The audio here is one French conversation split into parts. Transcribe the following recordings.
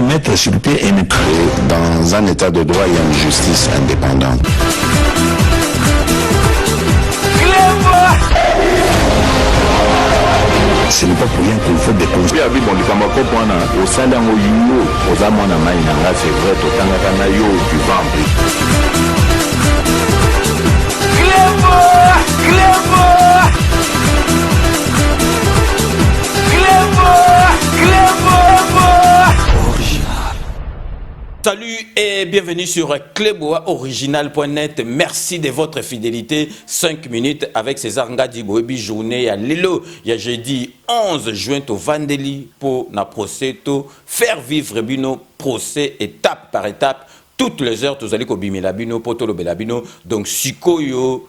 doit mettre sur pied et dans un état de droit, il y a une justice indépendante. Ce n'est pas pour rien qu'on fait des causes. Salut et bienvenue sur Cléboa Original.net. Merci de votre fidélité. 5 minutes avec César Ngadi Boebi, journée à Lilo. Il y a jeudi 11 juin au Vandeli pour na procès faire vivre bino procès étape par étape. Toutes les heures, vous allez kobimela bino, potolo belabino. Donc, sikoyo,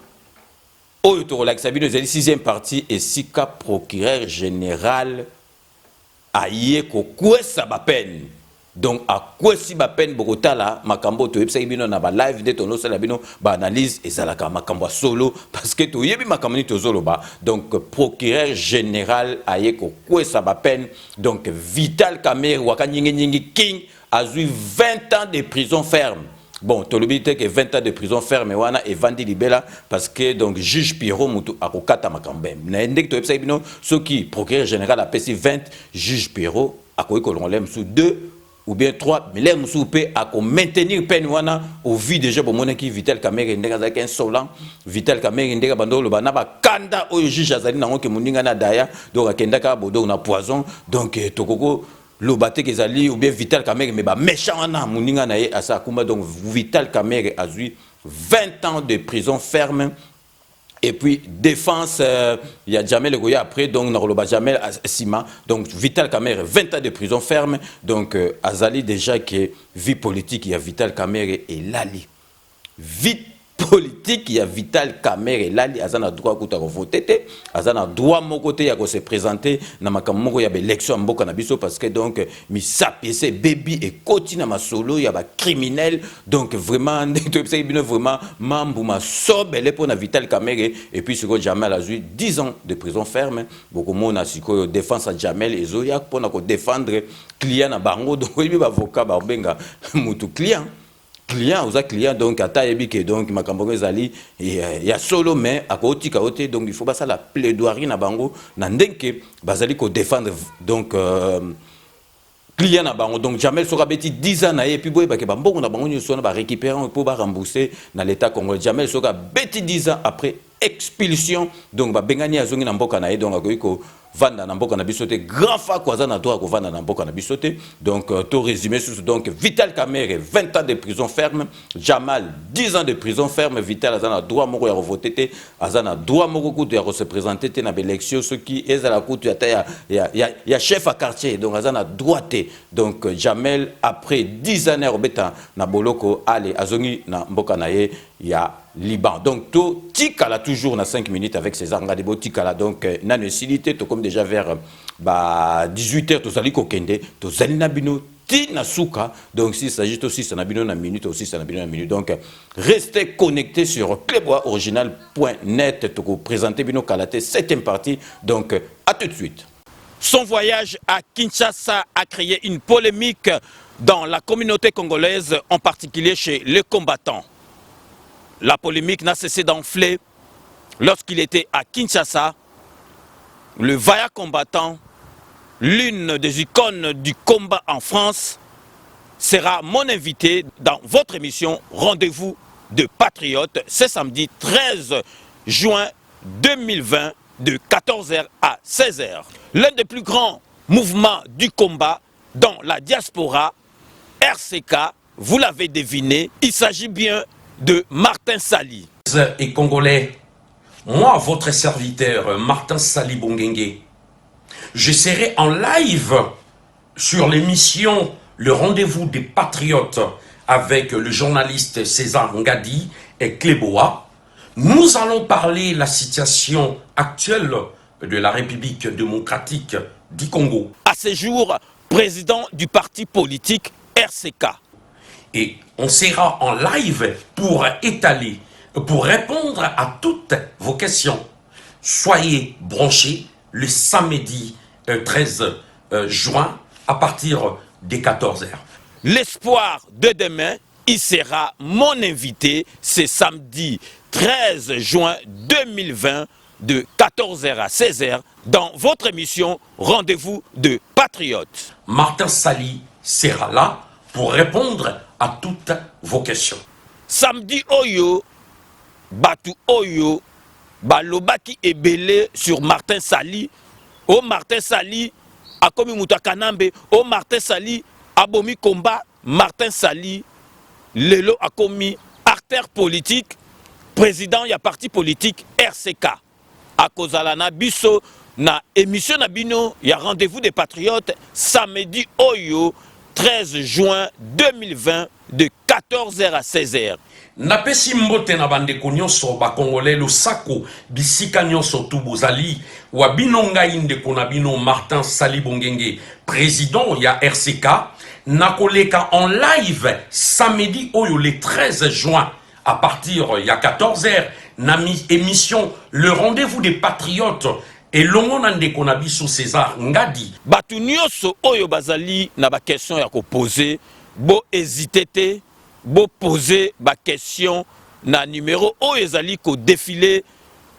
oyo relax bino, vous allez 6e partie et sika procureur général aye ko kwesa ba peine. Donc, à quoi si ma peine Bogotala, Makambo, tu es bino na ba live de tono salabino, ba analyse et zalaka Makambo solo, parce que tu yebi Makamoni to solo ba. Donc, procureur général ayeko quoi ça ba peine. Donc, Vital Kamerhe Wakanyingi King a eu 20 ans de prison ferme. Bon, tu l'oublies que 20 ans de prison ferme et Vandi Libela parce que donc juge Pierrot Moutou a kokata Makambem. N'indek tu es bino ce qui procureur général a payé 20 juge Pierrot a koy kolonlem sous 2 ou bien 3, mais les moussoupe à maintenir peine au vu déjà pour mon qui Vital Kamerhe ndeka za insolent Vital Kamerhe ndeka bandolo bana ba kanda au juge azali na ngoke muninga na daya donc akenda ka bodo na poison donc tokoko lobate kezali ou bien Vital Kamerhe mais ba méchant na muninga na ye asa kumba donc Vital Kamerhe a eu 20 ans de prison ferme. Et puis, défense, il y a Jamel Goya après, donc, Naroloba Jamel Sima, donc, Vital Kamerhe, 20 ans de prison ferme, donc, Azali déjà qui est vie politique, il y a Vital Kamerhe et Lali. Vite politique, il y a Vital Kamerhe et Lali, Azana droit à voter, Azana droit mon côté, à se présenter, Namakamoko, il y a l'élection en Bokanabiso, parce que donc, mi sapiese, baby et continue ma solo, il y a des criminels, donc vraiment, vraiment, Mambouma sobe, les pour Vital Kamerhe, et puis, ce que Jamel a eu 10 ans de prison ferme, beaucoup de monde a défense à Jamel et Zoya, pour défendre client à Bango, donc, il y a avocat, Barbenga, Moutou client. Client aux clients donc à taille donc makambo ezali il y a solo mais à côté donc il faut pas ça la plaidoirie na bango na ndenke bazali ko défendre donc client na bango donc Jamel sera beti 10 ans na et puis boy ba ke ba mbongo na bango nyoso na ba récupérer pour ba rembourser na l'état congolais Jamel sera beti 10 ans après expulsion donc ba bengani azongi na mboka na ye donc akoiko vanda na mboka na bisote grand fa kwaza na droit ko vanda na mboka na bisote donc tout résumé sur donc Vital Kamerhe 20 ans de prison ferme Jamal 10 ans de prison ferme Vital azana droit moko ya voter azana droit moko kutu ya se présenter na élection ce qui est à la cour ya chef à quartier donc azana droité donc Jamel après 10 années robeta na boloko ale azongi na mboka na ye ya Liban. Donc, tout Tikala toujours na 5 minutes avec César Ngadebo Tikala. Donc, na necessité, comme déjà vers 18h, tout ali kokende, tout ali nabino, ti na souka. Donc, s'il s'agit aussi, ça nabino na minute, aussi, ça nabino na minute. Donc, restez connectés sur cléboaoriginal.net, tout présenter bino Kalate, 7e partie. Donc, à tout de suite. Son voyage à Kinshasa a créé une polémique dans la communauté congolaise, en particulier chez les combattants. La polémique n'a cessé d'enfler lorsqu'il était à Kinshasa. Le vaillant combattant, l'une des icônes du combat en France, sera mon invité dans votre émission Rendez-vous de Patriotes, ce samedi 13 juin 2020 de 14h à 16h. L'un des plus grands mouvements du combat dans la diaspora, RCK, vous l'avez deviné, il s'agit bien de Martin Sali. Et Congolais, moi, votre serviteur, Martin Sali Bongengue, je serai en live sur l'émission Le Rendez-vous des Patriotes avec le journaliste César Ngadi et Cléboa. Nous allons parler de la situation actuelle de la République démocratique du Congo. À ce jour, président du parti politique RCK. Et on sera en live pour étaler, pour répondre à toutes vos questions. Soyez branchés le samedi 13 juin à partir dès 14h. L'espoir de demain, il sera mon invité ce samedi 13 juin 2020 de 14h à 16h dans votre émission Rendez-vous de Patriotes. Martin Sali sera là pour répondre à toutes vos questions. Samedi Oyo, Batu Oyo, Balobaki Ebele sur Martin Sali. Oh Martin Sali, Akomi Moutakanambe. Oh Martin Sali, Abomi Komba. Martin Sali, Lelo Akomi, artère politique, président ya parti politique RCK. Akozalana Biso, na émission Nabino, ya Rendez-vous des Patriotes, samedi Oyo, 13 juin 2020, de 14h à 16h. Napesi mbote na bandeko nyonso bakongolais losako bisika nyonso tu bozali wa bino ngai ndeko na bino Martin Sali Bongenge, président ya RCK, nakoleka en live samedi oyo le 13 juin à partir ya 14h na émission Le Rendez-vous des Patriotes et longo na ndeko na biso César Ngadi. Batu nyonso oyo bazali na ba question ya ko poser, bo hésiter te, bo poser ba question na numéro oyo ezali ko défiler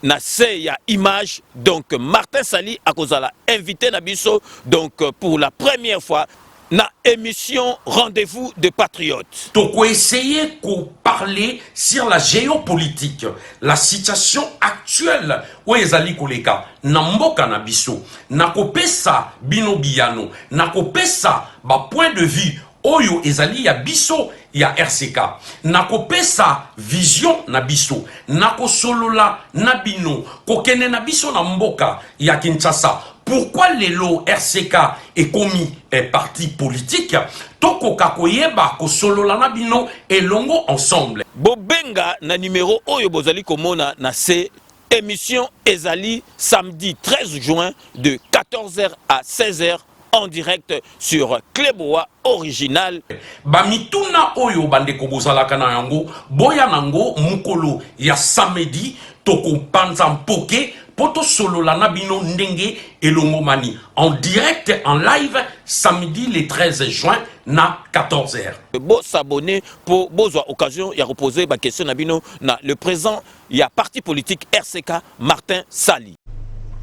na se ya image. Donc Martin Sali akozala invité na biso donc pour la première fois na émission Rendez-vous des Patriotes. Toko essayer de parler sur la géopolitique, la situation actuelle où ezali koleka na mboka na biso, na kopesa bino biyano, na kopesa ba point de vue oyo ezali ya biso ya RCK, na kopesa vision na biso, na kosolola na bino, kokene na biso na mboka ya Kinshasa. Pourquoi lelo RCK est commis parti politique? Toko kakoyeba kosolola na bino et longo ensemble. Bobenga na numéro oyo bozali komona na se émission ezali samedi 13 juin de 14h à 16h en direct sur Cléboa Original. Bamituna oyo bandeko bozalaka na yango boya nango mukolo ya samedi toko panza mpoke poto solo la nabino ndenge elongo mani en direct en live samedi le 13 juin na 14h. Bo s'abonner pour bozwa occasion ya reposer ba question nabino na le présent il y a parti politique RCK Martin Sali.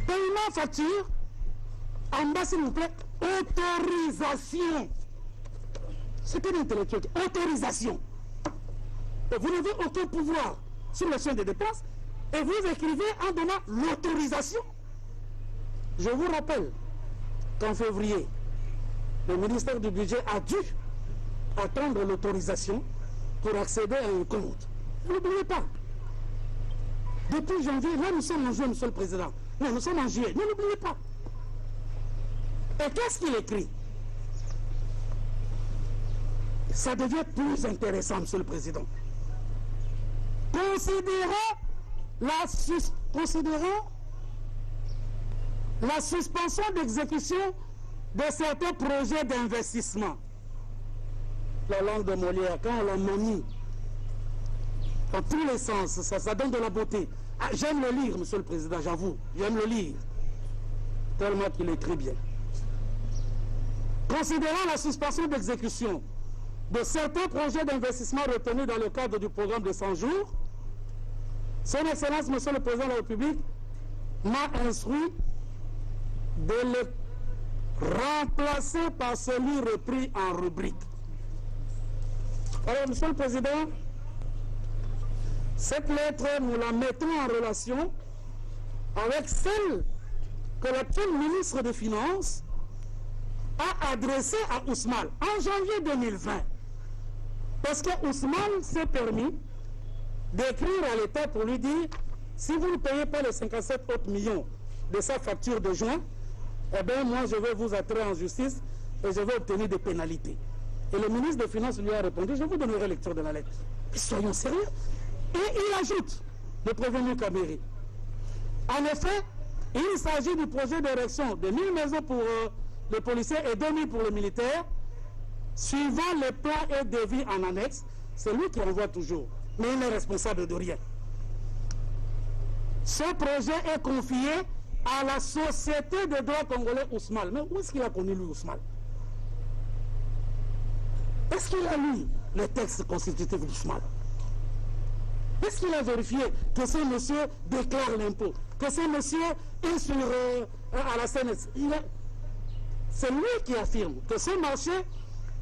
Paiement facture en bas s'il vous plaît, autorisation. C'est un intellectuel, autorisation. Et vous n'avez aucun pouvoir sur le champ des dépenses. Et vous écrivez en donnant l'autorisation. Je vous rappelle qu'en février, le ministère du Budget a dû attendre l'autorisation pour accéder à un compte. N'oubliez pas. Depuis janvier, là nous sommes en juillet, monsieur le Président. Non, nous sommes en juillet. Ne l'oubliez pas. Et qu'est-ce qu'il écrit? Ça devient plus intéressant, monsieur le Président. Considérant la suspension d'exécution de certains projets d'investissement. La langue de Molière, quand on la manie, dans tous les sens, ça donne de la beauté. Ah, j'aime le lire, monsieur le Président, j'avoue. J'aime le lire. Tellement qu'il écrit bien. Considérant la suspension d'exécution de certains projets d'investissement retenus dans le cadre du programme de 100 jours, Son Excellence, Monsieur le Président de la République, m'a instruit de le remplacer par celui repris en rubrique. Alors, Monsieur le Président, cette lettre, nous la mettons en relation avec celle que l'actuel ministre des Finances a adressée à Ousmane en janvier 2020. Parce que Ousmane s'est permis d'écrire à l'État pour lui dire, si vous ne payez pas les 57 autres millions de sa facture de juin, eh bien moi je vais vous attirer en justice et je vais obtenir des pénalités. Et le ministre des Finances lui a répondu, je vous donnerai lecture de la lettre. Mais soyons sérieux. Et il ajoute, le prévenu Kabiri. En effet, il s'agit du projet d'érection de 1000 maisons pour les policiers et 2000 pour les militaires, suivant les plans et devis en annexe. C'est lui qui envoie toujours, mais il n'est responsable de rien. Ce projet est confié à la société de droit congolais Ousmane. Mais où est-ce qu'il a connu lui Ousmane? Est-ce qu'il a lu les textes constitutifs d'Ousmane? Est-ce qu'il a vérifié que ce monsieur déclare l'impôt, que ce monsieur est sur, à la CNS? C'est lui qui affirme que ce marché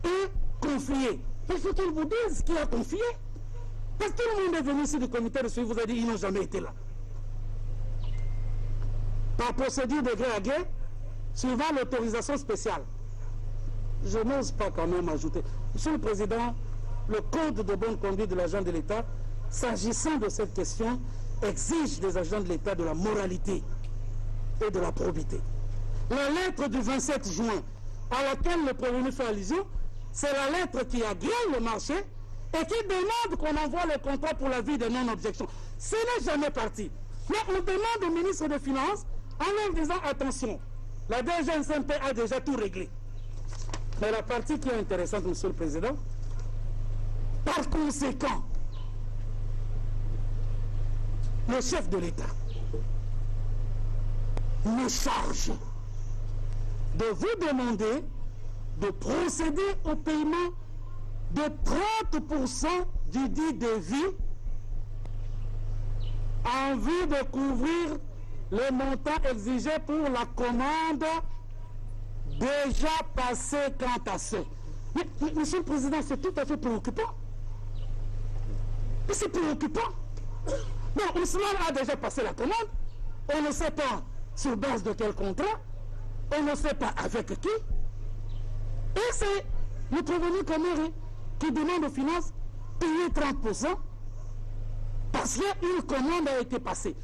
est confié. Il faut qu'il vous dise qui a confié. Parce que tout le monde est venu ici du comité de suivi, vous a dit qu'ils n'ont jamais été là. Par procédure de gré à gré, suivant l'autorisation spéciale. Je n'ose pas quand même ajouter. Monsieur le Président, le code de bonne conduite de l'agent de l'État, s'agissant de cette question, exige des agents de l'État de la moralité et de la probité. La lettre du 27 juin, à laquelle le prévenu fait allusion, c'est la lettre qui agrée le marché et qui demande qu'on envoie le contrat pour la vie de non-objection. Ce n'est jamais parti. Mais on demande au ministre des Finances en leur disant attention, la DGNCMP a déjà tout réglé. Mais la partie qui est intéressante, Monsieur le Président, par conséquent, le chef de l'État me charge de vous demander de procéder au paiement de 30% du dit devis en vue de couvrir le montant exigé pour la commande déjà passée quant à ce. Mais, Monsieur le Président, c'est tout à fait préoccupant. C'est préoccupant. Bon, Ousmane a déjà passé la commande. On ne sait pas sur base de quel contrat. On ne sait pas avec qui. Et c'est le prévenu Kamere qui demande aux finances de payer 30% parce qu'une commande a été passée.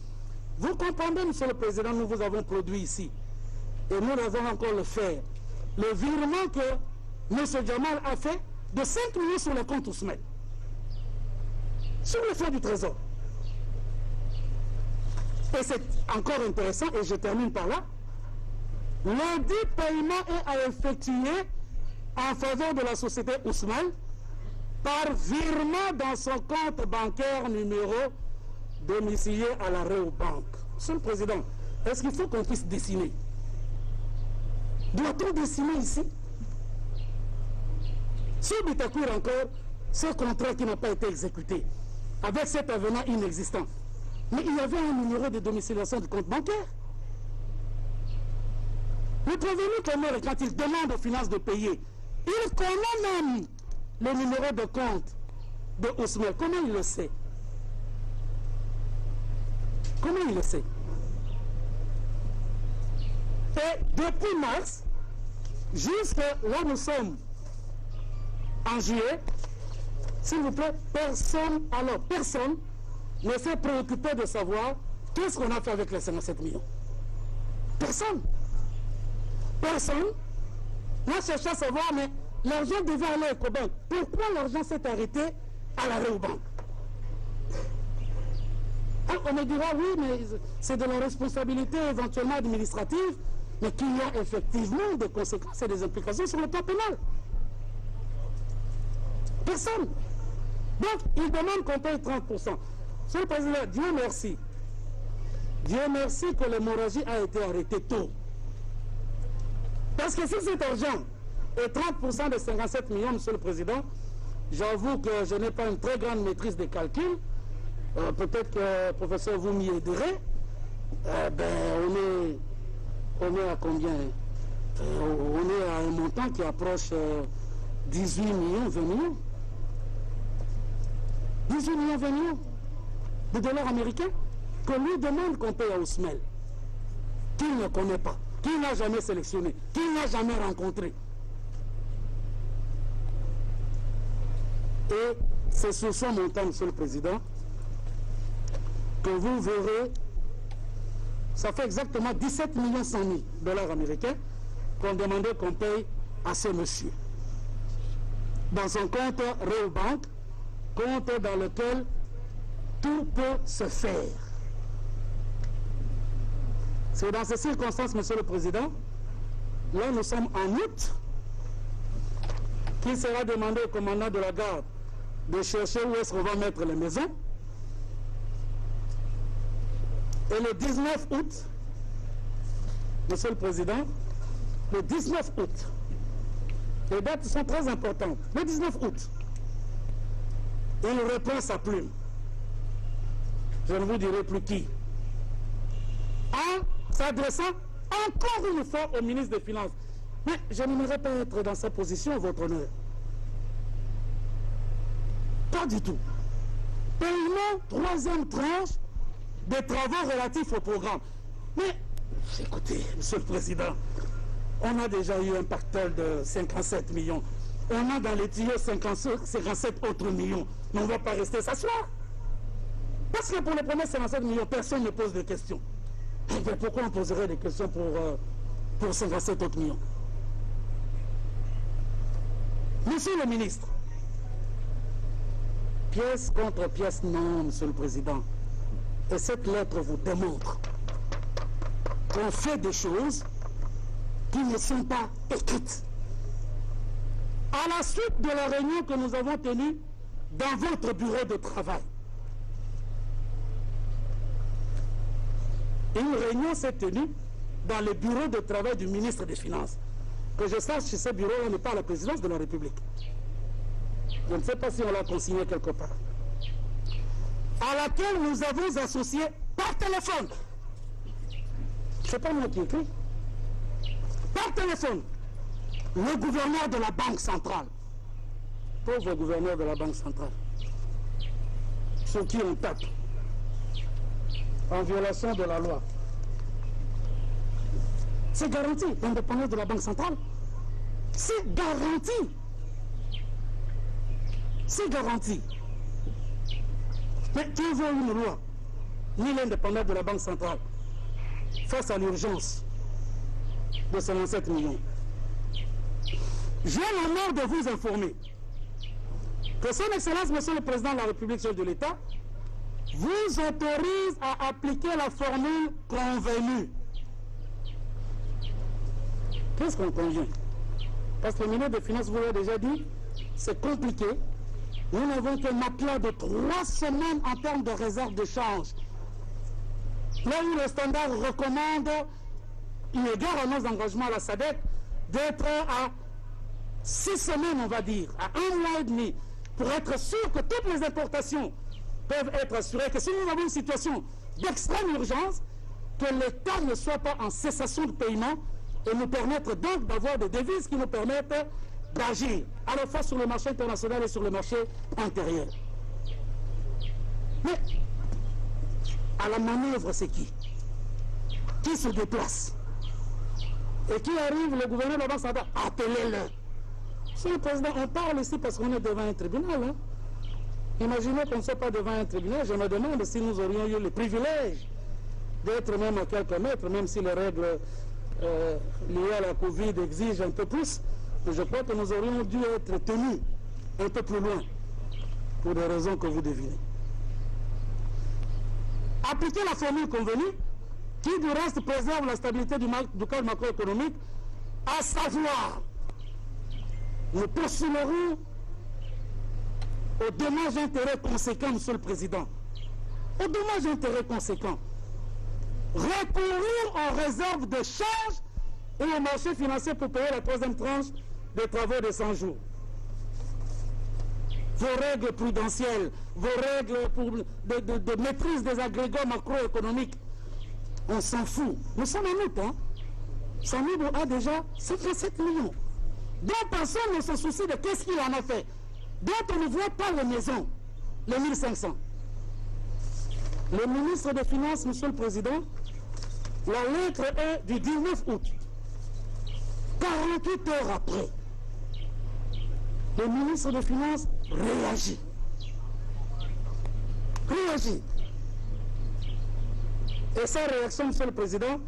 Vous comprenez, Monsieur le Président, nous vous avons produit ici. Et nous devons encore le faire. Le virement que M. Jamal a fait de 5 millions sur le compte Ousmane. Sur le fonds du Trésor. Et c'est encore intéressant, et je termine par là. Le dit paiement est à effectuer en faveur de la société Ousmane par virement dans son compte bancaire numéro domicilié à la Réobank. Monsieur le Président, est-ce qu'il faut qu'on puisse dessiner? Doit-on dessiner ici? Sur Bitakour encore, ce contrat qui n'a pas été exécuté, avec cet avenant inexistant, mais il y avait un numéro de domiciliation du compte bancaire. Le prévenu Kamere, quand il demande aux finances de payer, il connaît même le numéro de compte de Ousmane. Comment il le sait? Comment il le sait? Et depuis mars, jusqu'à là nous sommes en juillet, s'il vous plaît, personne ne s'est préoccupé de savoir qu'est-ce qu'on a fait avec les 57 millions. Personne. Personne n'a cherché à savoir, mais l'argent devait aller à Ecobank. Pourquoi l'argent s'est arrêté à la Réobank? On me dira, oui, mais c'est de la responsabilité éventuellement administrative, mais qu'il y a effectivement des conséquences et des implications sur le plan pénal. Personne. Donc, il demande qu'on paye 30%. Monsieur le Président, Dieu merci. Dieu merci que l'hémorragie a été arrêtée tôt. Parce que si cet argent est 30% de 57 millions, Monsieur le Président, j'avoue que je n'ai pas une très grande maîtrise des calculs. Peut-être que, professeur, vous m'y aiderez. On est à combien? On est à un montant qui approche 18 millions, 20 millions. 18 millions, 20 millions de dollars américains qu'on lui demande qu'on paye à Ousmane, qu'il ne connaît pas, qu'il n'a jamais sélectionné, qu'il n'a jamais rencontré. Et c'est sur ce montant, Monsieur le Président, que vous verrez, ça fait exactement 17 millions 100 000 dollars américains qu'on demandait qu'on paye à ce monsieur. Dans son compte Réobank, compte dans lequel tout peut se faire. C'est dans ces circonstances, Monsieur le Président, là nous sommes en août, qu'il sera demandé au commandant de la garde de chercher où est-ce qu'on va mettre les maisons. Et le 19 août, Monsieur le Président, le 19 août, Les dates sont très importantes. Le 19 août, il reprend sa plume. Je ne vous dirai plus qui. En s'adressant encore une fois au ministre des Finances. Mais je n'aimerais pas être dans sa position, votre honneur. Pas du tout. Paiement, troisième tranche des travaux relatifs au programme. Mais, écoutez, Monsieur le Président, on a déjà eu un pactole de 57 millions. On a dans les tuyaux 57 autres millions. Mais on ne va pas rester s'asseoir. Parce que pour les premiers 57 millions, personne ne pose de questions. Et bien pourquoi on poserait des questions pour 57 autres millions? Monsieur le ministre, pièce contre pièce, non, Monsieur le Président. Et cette lettre vous démontre qu'on fait des choses qui ne sont pas écrites. À la suite de la réunion que nous avons tenue dans votre bureau de travail, une réunion s'est tenue dans le bureau de travail du ministre des Finances. Que je sache, ce bureau-là n'est pas à la présidence de la République. Je ne sais pas si on l'a consigné quelque part. À laquelle nous avons associé par téléphone. Ce n'est pas moi qui écris. Par téléphone, le gouverneur de la Banque centrale. Pauvre gouverneur de la Banque centrale. Sur qui on tape. En violation de la loi. C'est garanti, l'indépendance de la Banque centrale. C'est garanti. C'est garanti. Mais qui veut une loi, ni l'indépendance de la Banque centrale, face à l'urgence de 57 millions? J'ai l'honneur de vous informer que Son Excellence, Monsieur le Président de la République, chef de l'État, vous autorise à appliquer la formule convenue. Qu'est-ce qu'on convient? Parce que le ministre des Finances vous l'a déjà dit, c'est compliqué. Nous n'avons qu'un matelas de 3 semaines en termes de réserve de change. Là où le standard recommande, eu égard à nos engagements à la SADC, d'être à 6 semaines, on va dire, à 1 mois et demi, pour être sûr que toutes les importations peuvent être assurées, que si nous avons une situation d'extrême urgence, que l'État ne soit pas en cessation de paiement et nous permettre donc d'avoir des devises qui nous permettent d'agir à la fois sur le marché international et sur le marché intérieur. Mais à la manœuvre, c'est qui? Qui se déplace? Et qui arrive? Le gouverneur de la Banque centrale. Appelez-le. Monsieur le Président, on parle ici parce qu'on est devant un tribunal. Hein? Imaginez qu'on ne soit pas devant un tribunal. Je me demande si nous aurions eu le privilège d'être même à quelques mètres, même si les règles liées à la Covid exigent un peu plus. Mais je crois que nous aurions dû être tenus un peu plus loin, pour des raisons que vous devinez. Appliquer la formule convenue, qui du reste préserve la stabilité du cadre macroéconomique, à savoir, nous postulerons aux dommages-intérêts conséquents, Monsieur le Président. Aux dommages-intérêts conséquents. Recourir aux réserves de charges et au marché financier pour payer la 3e tranche des travaux de 100 jours. Vos règles prudentielles, vos règles de maîtrise des agrégats macroéconomiques, on s'en fout. Nous sommes en août, hein. Samibo a déjà 57 millions. Donc personne ne se soucie de qu'est-ce qu'il en a fait. D'autres ne voient pas les maisons, les 1500. Le ministre des Finances, Monsieur le Président, la lettre est du 19 août. 48 heures après, le ministre des Finances réagit. Réagit. Et sa réaction, Monsieur le Président,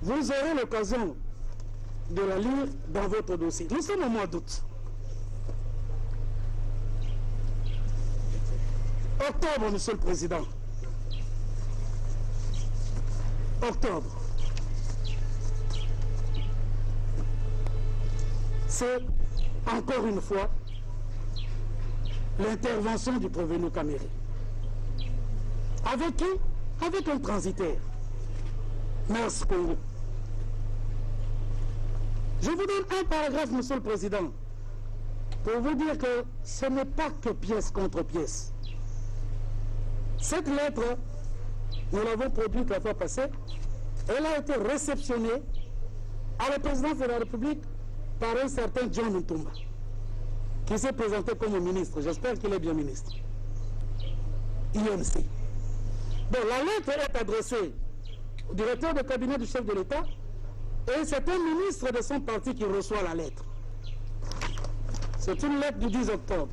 vous aurez l'occasion de la lire dans votre dossier. Nous sommes au mois d'août. Octobre, Monsieur le Président. Octobre. C'est encore une fois l'intervention du prévenu Caméré. Avec qui? Avec un transitaire. Mers Congo. Je vous donne un paragraphe, Monsieur le Président, pour vous dire que ce n'est pas que pièce contre pièce. Cette lettre, nous l'avons produite la fois passée, elle a été réceptionnée à la présidence de la République par un certain John Ntumba, qui s'est présenté comme ministre. J'espère qu'il est bien ministre. INC. Donc la lettre est adressée au directeur de cabinet du chef de l'État et c'est un ministre de son parti qui reçoit la lettre. C'est une lettre du 10 octobre.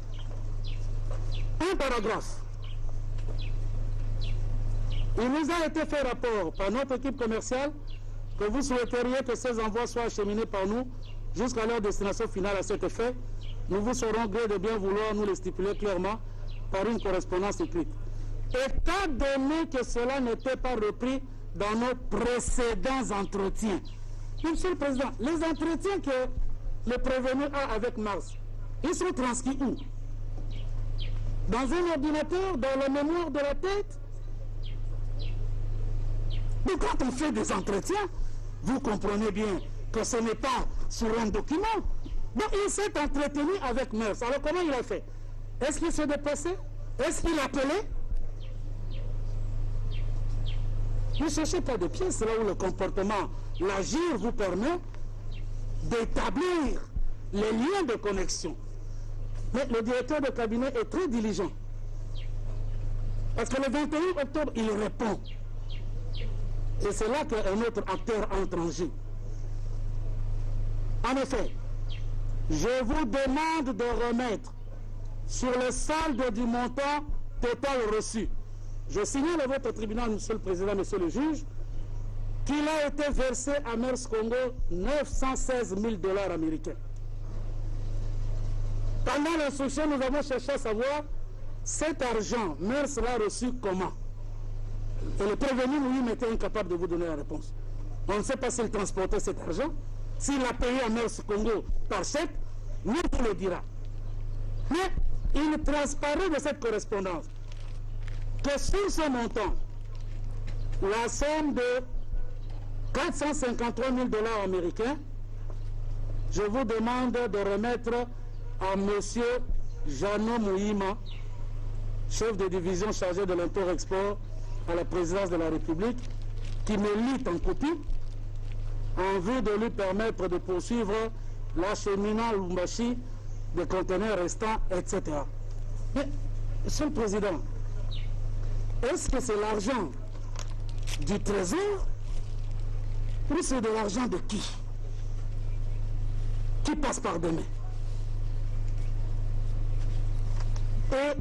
Un paragraphe. Il nous a été fait rapport par notre équipe commerciale que vous souhaiteriez que ces envois soient acheminés par nous jusqu'à leur destination finale. À cet effet, nous vous serons gré de bien vouloir nous les stipuler clairement par une correspondance écrite. Étant donné que cela n'était pas repris dans nos précédents entretiens. Monsieur le Président, les entretiens que le prévenu a avec Mars, ils sont transcrits où? Dans un ordinateur, dans la mémoire de la tête? Donc quand on fait des entretiens, vous comprenez bien que ce n'est pas sur un document. Donc il s'est entretenu avec Mars. Alors comment il a fait? Est-ce qu'il s'est déplacé? Est-ce qu'il appelait? Ne cherchez pas de pièces, là où le comportement, l'agir vous permet d'établir les liens de connexion. Mais le directeur de cabinet est très diligent. Parce que le 21 octobre, il répond. Et c'est là qu'un autre acteur entre en jeu. En effet, je vous demande de remettre sur le saldo du montant total reçu. Je signale à votre tribunal, Monsieur le Président, Monsieur le juge, qu'il a été versé à Mers Congo 916 000 $ américains. Pendant l'instruction, nous avons cherché à savoir cet argent, Mers l'a reçu comment? Et le prévenu, lui, était incapable de vous donner la réponse. On ne sait pas s'il transportait cet argent, s'il a payé à Mers Congo par chèque, nous vous le dira. Mais il transparaît de cette correspondance que sur ce montant, la somme de 453 000 $ américains, je vous demande de remettre à M. Jeannot Mouhima, chef de division chargé de l'import-export à la présidence de la République, qui me lit en copie, en vue de lui permettre de poursuivre l'acheminement à Lubumbashi des conteneurs restants, etc. Mais, Monsieur le Président, est-ce que c'est l'argent du Trésor ou c'est de l'argent de qui? Qui passe par demain? Et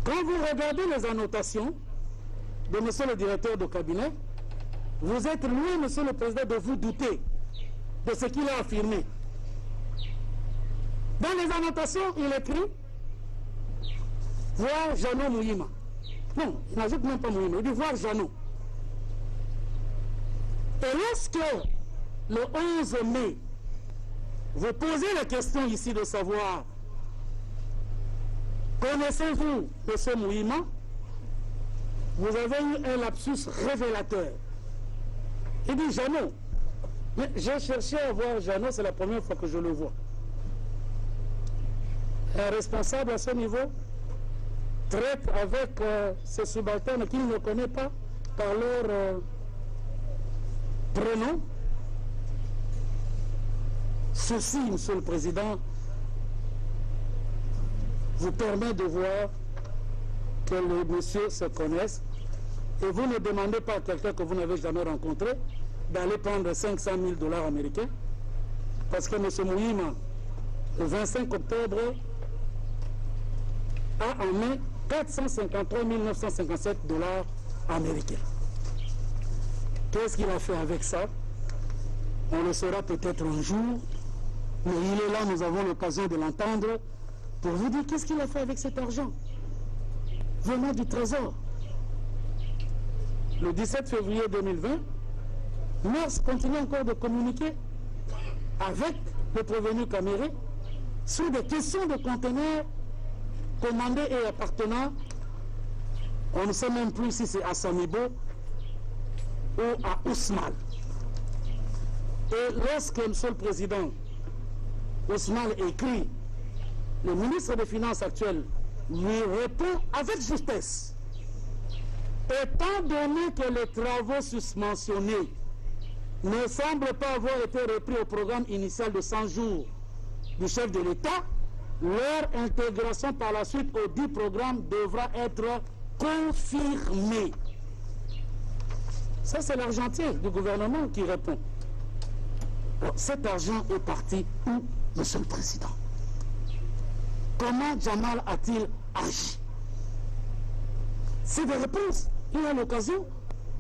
quand vous regardez les annotations de Monsieur le directeur de cabinet, vous êtes loin, Monsieur le Président, de vous douter de ce qu'il a affirmé. Dans les annotations, il écrit « Voir Jeannot Mouhima ». Non, il n'ajoute même pas Mouhima, il dit « Voir Jeannot ». Et lorsque, le 11 mai, vous posez la question ici de savoir « Connaissez-vous M. Mouhima ?» Vous avez eu un lapsus révélateur. Il dit Jeannot. Mais j'ai cherché à voir Jeannot, c'est la première fois que je le vois. Un responsable à ce niveau traite avec ses subalternes qu'il ne connaît pas par leur prénom. Ceci, Monsieur le Président, vous permet de voir que les messieurs se connaissent. Et vous ne demandez pas à quelqu'un que vous n'avez jamais rencontré d'aller prendre 500 000 $ américains, parce que M. Mouhima, le 25 octobre, a en main 453 957 $ américains. Qu'est-ce qu'il a fait avec ça? On le saura peut-être un jour, mais il est là, nous avons l'occasion de l'entendre, pour vous dire qu'est-ce qu'il a fait avec cet argent venant du Trésor. Le 17 février 2020, Mars continue encore de communiquer avec le prévenu Caméré sur des questions de conteneurs commandés et appartenant, on ne sait même plus si c'est à Samibo ou à Ousmane. Et lorsque M. le Président Ousmane écrit le ministre des Finances actuel lui répond avec justesse. Étant donné que les travaux susmentionnés ne semblent pas avoir été repris au programme initial de 100 jours du chef de l'État, leur intégration par la suite au dit programme devra être confirmée. Ça, c'est l'argentier du gouvernement qui répond. Alors, cet argent est parti où, Monsieur le Président? Comment Jamal a-t-il agi? C'est des réponses. Il a l'occasion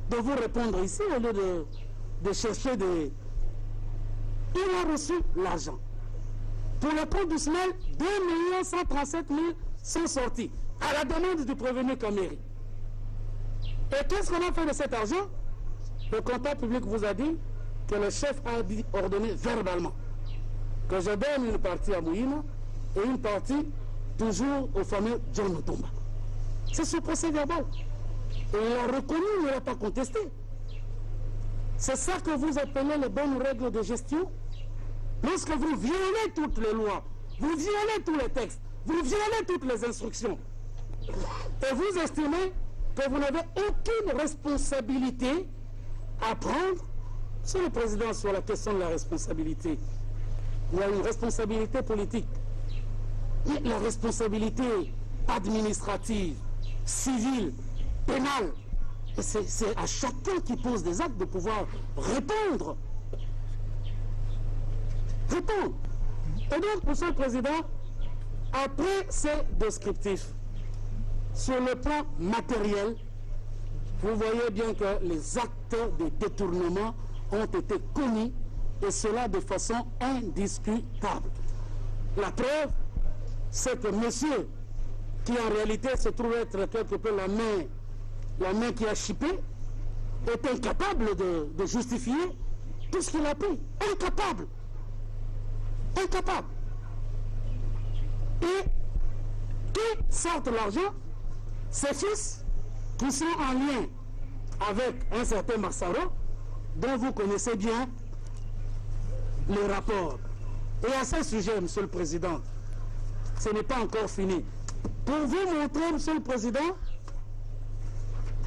de vous répondre ici au lieu de chercher des... Il a reçu l'argent. Pour le compte d'Ousmane, 2 137 000 sont sortis à la demande du prévenu Kameri. Et qu'est-ce qu'on a fait de cet argent? Le comptable public vous a dit que le chef a ordonné verbalement que je donne une partie à Mouina et une partie toujours au fameux John Otomba. C'est ce procès verbal. Et il a reconnu, il ne l'a pas contesté. C'est ça que vous appelez les bonnes règles de gestion? Lorsque vous violez toutes les lois, vous violez tous les textes, vous violez toutes les instructions, et vous estimez que vous n'avez aucune responsabilité à prendre, sur le président, sur la question de la responsabilité. Il y a une responsabilité politique, mais la responsabilité administrative, civile, pénale, c'est à chacun qui pose des actes de pouvoir répondre. Répondre. Et donc, Monsieur le Président, après ces descriptifs, sur le plan matériel, vous voyez bien que les actes de détournement ont été commis, et cela de façon indiscutable. La preuve, c'est que monsieur, qui en réalité se trouve être quelque peu la main qui a chipé, est incapable de justifier tout ce qu'il a pris. Incapable. Incapable. Et qui sortent l'argent? Ses fils, qui sont en lien avec un certain Massaro, dont vous connaissez bien les rapports. Et à ce sujet, Monsieur le Président, ce n'est pas encore fini. Pour vous montrer, Monsieur le Président,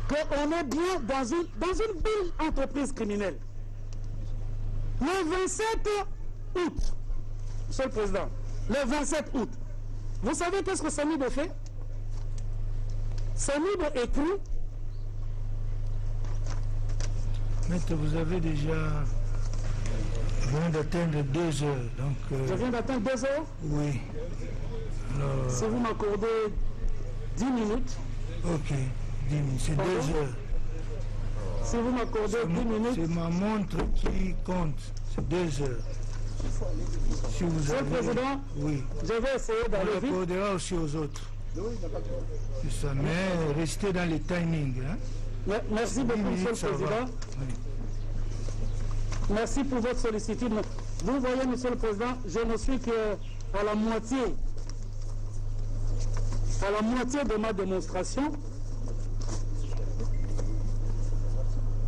qu'on est bien dans une belle entreprise criminelle. Le 27 août, Monsieur le Président, le 27 août, vous savez qu'est-ce que Samido fait? Samido écrit. Maître, vous avez déjà... Je viens d'atteindre 2 heures. Donc, Je viens d'atteindre 2 heures? Oui. Alors, si vous m'accordez 10 minutes. Ok, 10 minutes, c'est 2 heures. Si vous m'accordez 10 minutes. C'est ma montre qui compte, c'est 2 heures. Si vous Monsieur le Président, oui. Je vais essayer d'aller vite. On l'accordera aussi aux autres. C'est ça, mais restez dans les timings. Hein? Merci beaucoup, Monsieur le Président. Oui. Merci pour votre sollicitude. Vous voyez, Monsieur le Président, je ne suis qu'à la moitié de ma démonstration.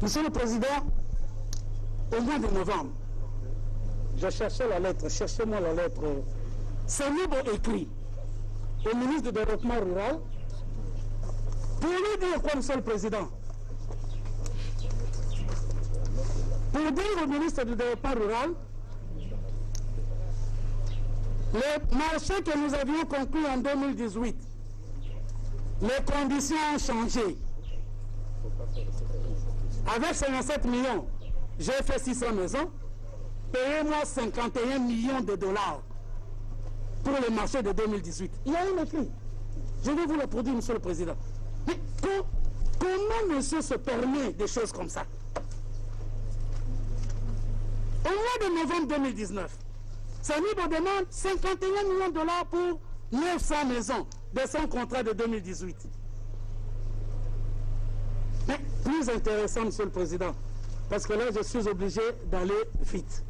Monsieur le Président, au mois de novembre, je cherchais la lettre, cherchez-moi la lettre. Samido écrit au ministre du Développement rural pour lui dire quoi, Monsieur le Président? Pour dire au ministre du Développement rural, le marché que nous avions conclu en 2018, les conditions ont changé. Avec 57 millions, j'ai fait 600 maisons, payez-moi 51 millions de dollars pour le marché de 2018. Il y a un écrit. Je vais vous le produire, Monsieur le Président. Mais comment monsieur se permet des choses comme ça? Au mois de novembre 2019, Samido demande 51 millions de dollars pour 900 maisons de son contrat de 2018. Mais plus intéressant, Monsieur le Président, parce que là, je suis obligé d'aller vite.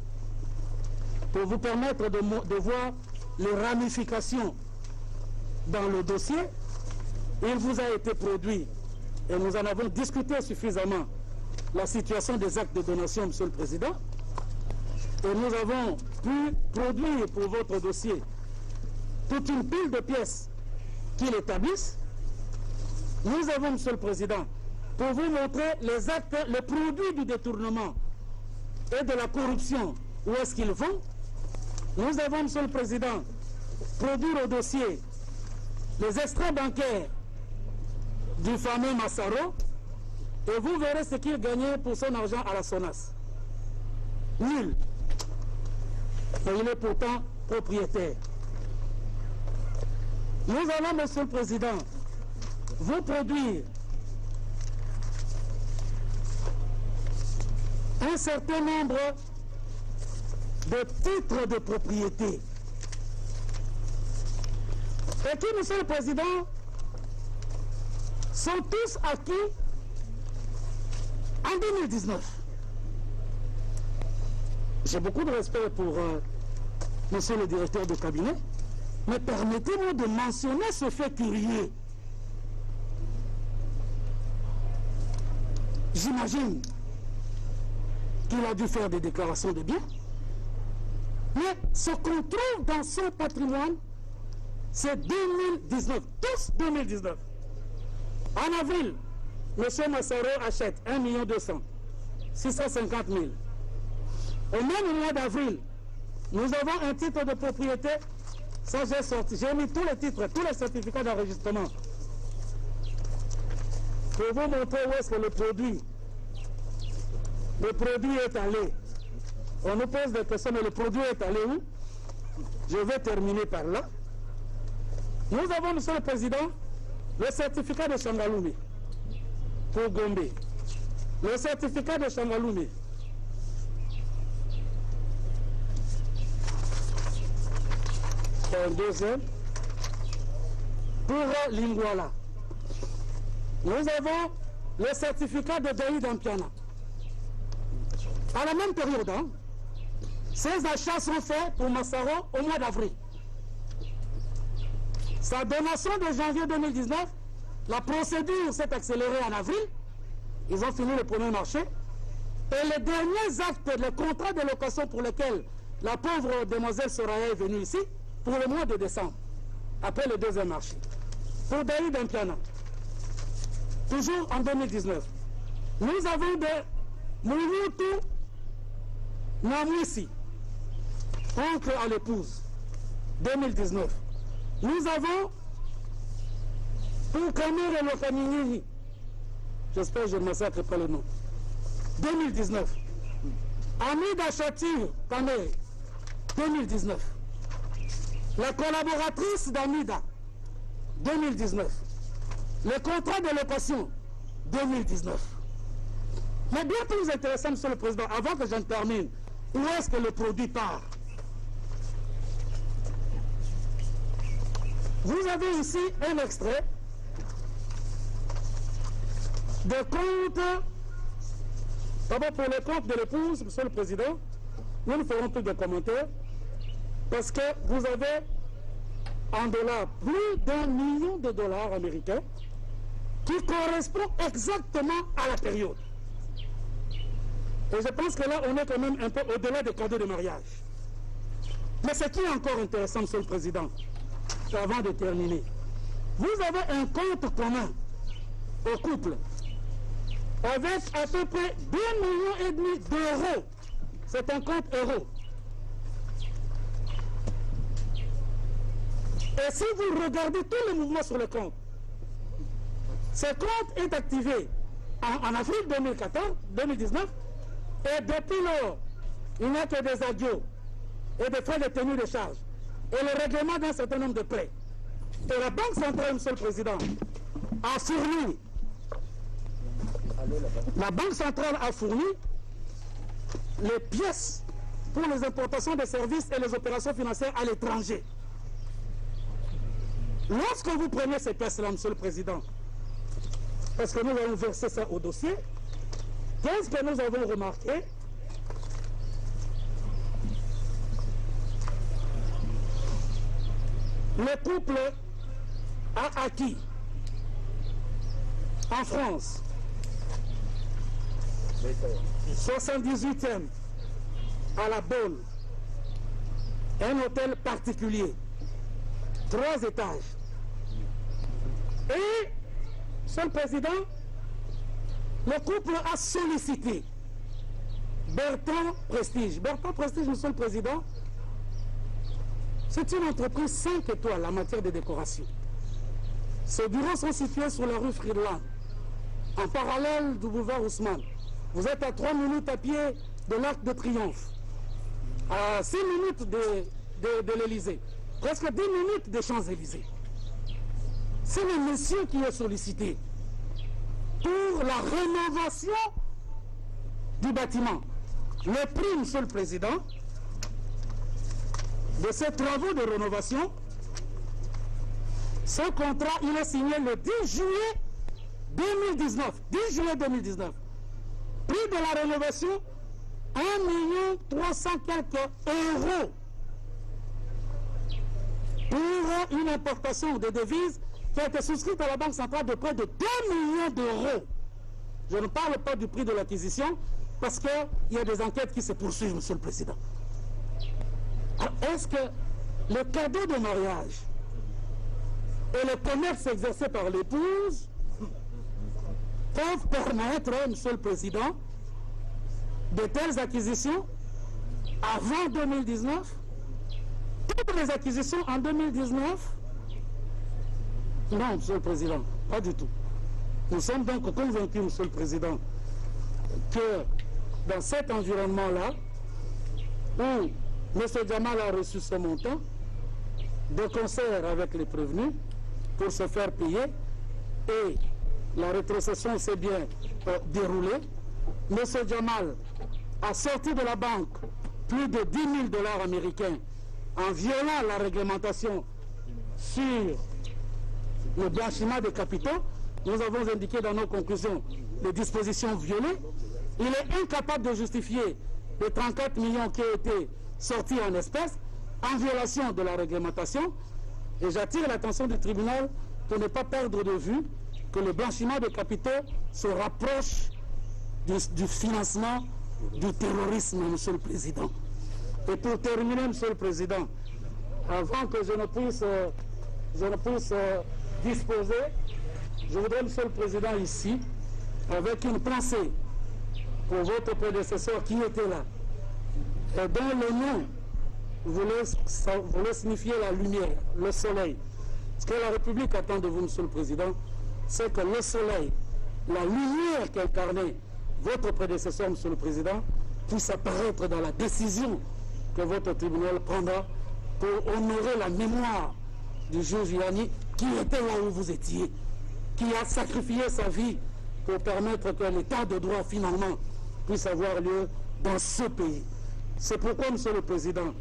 Pour vous permettre de voir les ramifications dans le dossier, il vous a été produit, et nous en avons discuté suffisamment, la situation des actes de donation, Monsieur le Président, et nous avons pu produire pour votre dossier toute une pile de pièces qu'il établisse. Nous avons, Monsieur le Président, pour vous montrer les actes, les produits du détournement et de la corruption, où est-ce qu'ils vont. Nous avons, Monsieur le Président, produire au dossier les extraits bancaires du fameux Massaro, et vous verrez ce qu'il gagnait pour son argent à la SONAS. Nul. Et il est pourtant propriétaire. Nous allons, Monsieur le Président, vous produire un certain nombre de titres de propriété. Et qui, Monsieur le Président, sont tous acquis en 2019. J'ai beaucoup de respect pour Monsieur le directeur de cabinet, mais permettez-moi de mentionner ce fait curieux. J'imagine qu'il a dû faire des déclarations de biens, mais ce qu'on trouve dans son patrimoine, c'est 2019, tous 2019. En avril, M. Massaro achète 1 200 650 000. Au même mois d'avril, nous avons un titre de propriété. Ça, j'ai sorti. J'ai mis tous les titres, tous les certificats d'enregistrement. Pour vous montrer où est-ce que le produit est allé. On nous pose des questions, mais le produit est allé où? Je vais terminer par là. Nous avons, Monsieur le Président, le certificat de Changaloumé pour Gombe. Le certificat de Changaloumé. Un deuxième pour Lingwala. Nous avons le certificat de Daï d'Ampiana. À la même période, hein, ces achats sont faits pour Massaro au mois d'avril. Sa donation de janvier 2019, la procédure s'est accélérée en avril. Ils ont fini le premier marché. Et les derniers actes, les contrats de location pour lesquels la pauvre demoiselle Soraya est venue ici, pour le mois de décembre, après le deuxième marché. Pour Daï d'Ampiana, toujours en 2019. Nous avons de Mouyoutou Namouissi, oncle à l'épouse, 2019. Nous avons pour Kamir et Lokamini, j'espère que je ne massacre pas le nom, 2019. Amida Chatir, Kamir, 2019. La collaboratrice d'Amida, 2019. Le contrat de location, 2019. Mais bien plus intéressant, Monsieur le Président, avant que j'en termine, où est-ce que le produit part? Vous avez ici un extrait de compte, d'abord pour le compte de l'épouse, Monsieur le Président, nous ne ferons plus de commentaires, parce que vous avez en dollars plus d'1 million de dollars américains qui correspond exactement à la période. Et je pense que là, on est quand même un peu au-delà des cadeaux de mariage. Mais ce qui est encore intéressant, Monsieur le Président, avant de terminer, vous avez un compte commun au couple avec à peu près 2,5 millions d'euros. C'est un compte euro. Et si vous regardez tous les mouvements sur le compte, ce compte est activé en avril 2019, et depuis lors, il n'y a que des adieux et des frais de tenue de charge et le règlement d'un certain nombre de prêts. Et la Banque centrale, Monsieur le Président, a fourni, la Banque centrale a fourni les pièces pour les importations de services et les opérations financières à l'étranger. Lorsque vous prenez ces pièces-là, Monsieur le Président, parce que nous avons versé ça au dossier, qu'est-ce que nous avons remarqué? Le couple a acquis en France 78e à la Beaune un hôtel particulier 3 étages. Et, Monsieur le Président, le couple a sollicité Bertrand Prestige. Bertrand Prestige, Monsieur le Président, c'est une entreprise 5 étoiles en matière de décoration. Ces bureaux sont situés sur la rue Friedland, en parallèle du boulevard Haussmann. Vous êtes à 3 minutes à pied de l'Arc de Triomphe, à 6 minutes de l'Élysée, presque 10 minutes des Champs-Élysées. C'est le monsieur qui est sollicité pour la rénovation du bâtiment. Le prix, Monsieur le Président, de ces travaux de rénovation, ce contrat, il est signé le 10 juillet 2019. 10 juillet 2019. Prix de la rénovation, 1 300 quelques euros. Pour une importation de devises qui a été souscrite à la Banque centrale de près de 2 millions d'euros. Je ne parle pas du prix de l'acquisition parce qu'il y a des enquêtes qui se poursuivent, Monsieur le Président. Est-ce que le cadeau de mariage et le commerce exercé par l'épouse peuvent permettre, Monsieur le Président, de telles acquisitions avant 2019? Toutes les acquisitions en 2019? Non, Monsieur le Président, pas du tout. Nous sommes donc convaincus, Monsieur le Président, que dans cet environnement-là, où M. Djamal a reçu ce montant, de concert avec les prévenus, pour se faire payer, et la rétrocession s'est bien déroulée. M. Djamal a sorti de la banque plus de 10 000 $ américains en violant la réglementation sur le blanchiment des capitaux. Nous avons indiqué dans nos conclusions les dispositions violées. Il est incapable de justifier les 34 millions qui ont été sortis en espèces en violation de la réglementation. Et j'attire l'attention du tribunal pour ne pas perdre de vue que le blanchiment des capitaux se rapproche du financement du terrorisme, Monsieur le Président. Et pour terminer, Monsieur le Président, avant que je ne puisse disposer, je voudrais, Monsieur le Président, ici, avec une pensée pour votre prédécesseur qui était là, et dont le nom voulait signifier la lumière, le soleil. Ce que la République attend de vous, Monsieur le Président, c'est que le soleil, la lumière qu'incarnait votre prédécesseur, Monsieur le Président, puisse apparaître dans la décision que votre tribunal prendra pour honorer la mémoire du juge Yanni qui était là où vous étiez, qui a sacrifié sa vie pour permettre que l'état de droit finalement puisse avoir lieu dans ce pays. C'est pourquoi, Monsieur le Président,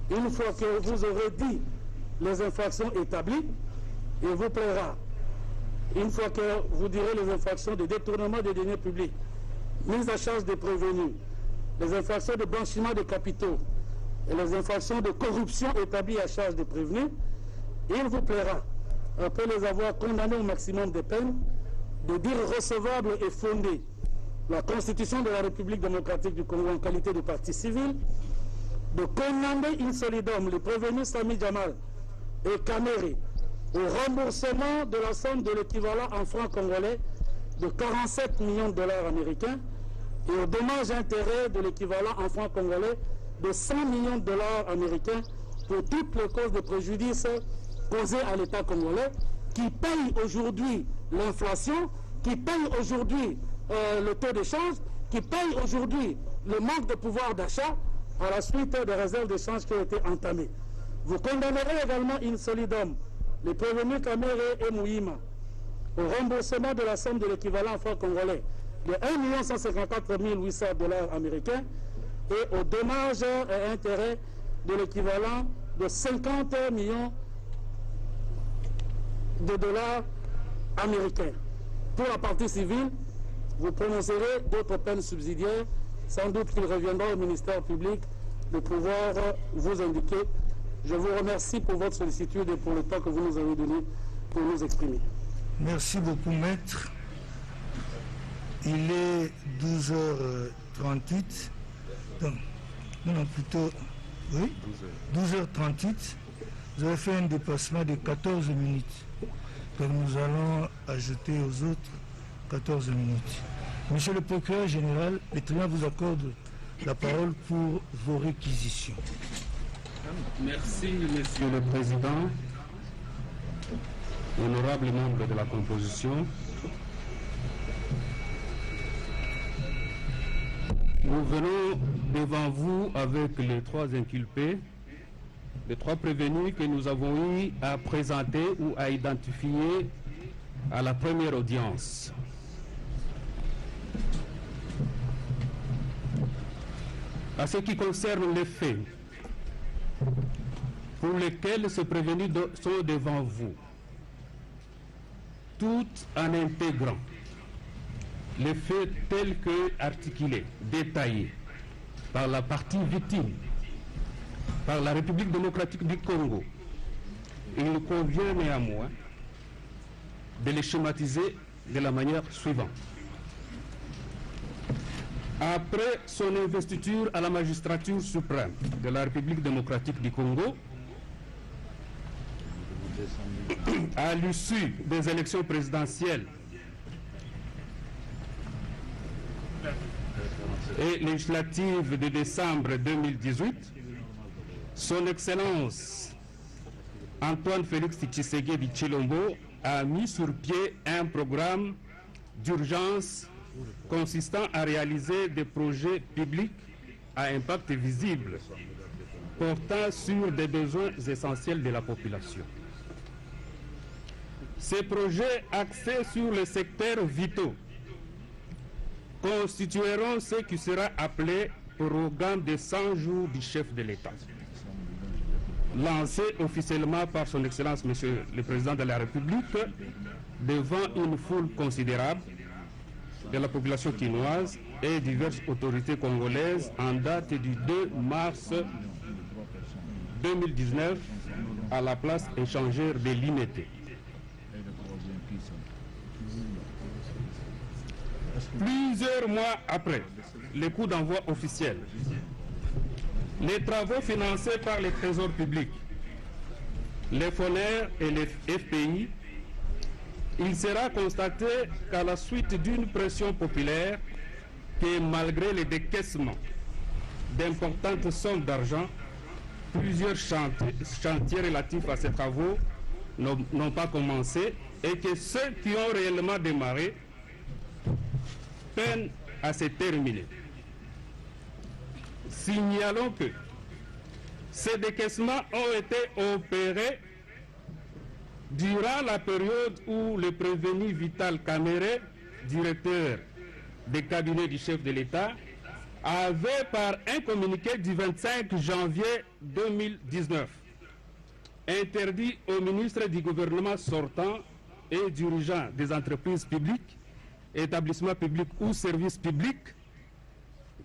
une fois que vous aurez dit les infractions établies, il vous plaira, une fois que vous direz les infractions de détournement des deniers publics, mise à charge des prévenus, les infractions de blanchiment des capitaux et les infractions de corruption établies à charge des prévenus, il vous plaira, après les avoir condamnés au maximum des peines, de dire recevable et fondée la Constitution de la République démocratique du Congo en qualité de partie civile, de condamner in solidum les prévenus Sami Djamal et Kamere au remboursement de la somme de l'équivalent en francs congolais de 47 millions de $ américains et au dommage intérêt de l'équivalent en francs congolais de 100 millions de $ américains pour toutes les causes de préjudice causées à l'État congolais qui paye aujourd'hui l'inflation, qui paye aujourd'hui le taux d'échange, qui paye aujourd'hui le manque de pouvoir d'achat à la suite des réserves d'échange qui ont été entamées. Vous condamnerez également in solidum les prévenus Kamere et Mouima au remboursement de la somme de l'équivalent en francs congolais de 1 154 800 $ américains et au dommage et intérêt de l'équivalent de 50 millions de $ américains. Pour la partie civile, vous prononcerez d'autres peines subsidiaires. Sans doute qu'il reviendra au ministère public de pouvoir vous indiquer. Je vous remercie pour votre sollicitude et pour le temps que vous nous avez donné pour nous exprimer. Merci beaucoup, maître. Il est 12h38. Donc, non, plutôt, oui, 12h38. Vous avez fait un dépassement de 14 minutes. Donc nous allons ajouter aux autres 14 minutes. Monsieur le procureur général, le tribunal vous accorde la parole pour vos réquisitions. Merci, Monsieur le Président, honorables membres de la composition. Nous venons devant vous avec les 3 inculpés, les 3 prévenus que nous avons eu à présenter ou à identifier à la première audience. À ce qui concerne les faits pour lesquels ces prévenus sont devant vous, tout en intégrant les faits tels que articulés, détaillés par la partie victime, par la République démocratique du Congo, il convient néanmoins de les schématiser de la manière suivante. Après son investiture à la magistrature suprême de la République démocratique du Congo, à l'issue des élections présidentielles et législatives de décembre 2018, son Excellence Antoine Félix Tshisekedi Tshilombo a mis sur pied un programme d'urgence consistant à réaliser des projets publics à impact visible portant sur des besoins essentiels de la population. Ces projets axés sur les secteurs vitaux constitueront ce qui sera appelé programme de 100 jours du chef de l'État, lancé officiellement par son Excellence Monsieur le Président de la République devant une foule considérable de la population quinoise et diverses autorités congolaises en date du 2 mars 2019 à la place échangère de l'Imété. Plusieurs mois après le coup d'envoi officiel, les travaux financés par les trésors publics, les FONER et les FPI, il sera constaté qu'à la suite d'une pression populaire, que malgré les décaissements d'importantes sommes d'argent, plusieurs chantiers relatifs à ces travaux n'ont pas commencé et que ceux qui ont réellement démarré peinent à se terminer. Signalons que ces décaissements ont été opérés durant la période où le prévenu Vital Kamere, directeur des cabinets du chef de l'État, avait par un communiqué du 25 janvier 2019 interdit au ministre du gouvernement sortant et dirigeants des entreprises publiques, établissements publics ou services publics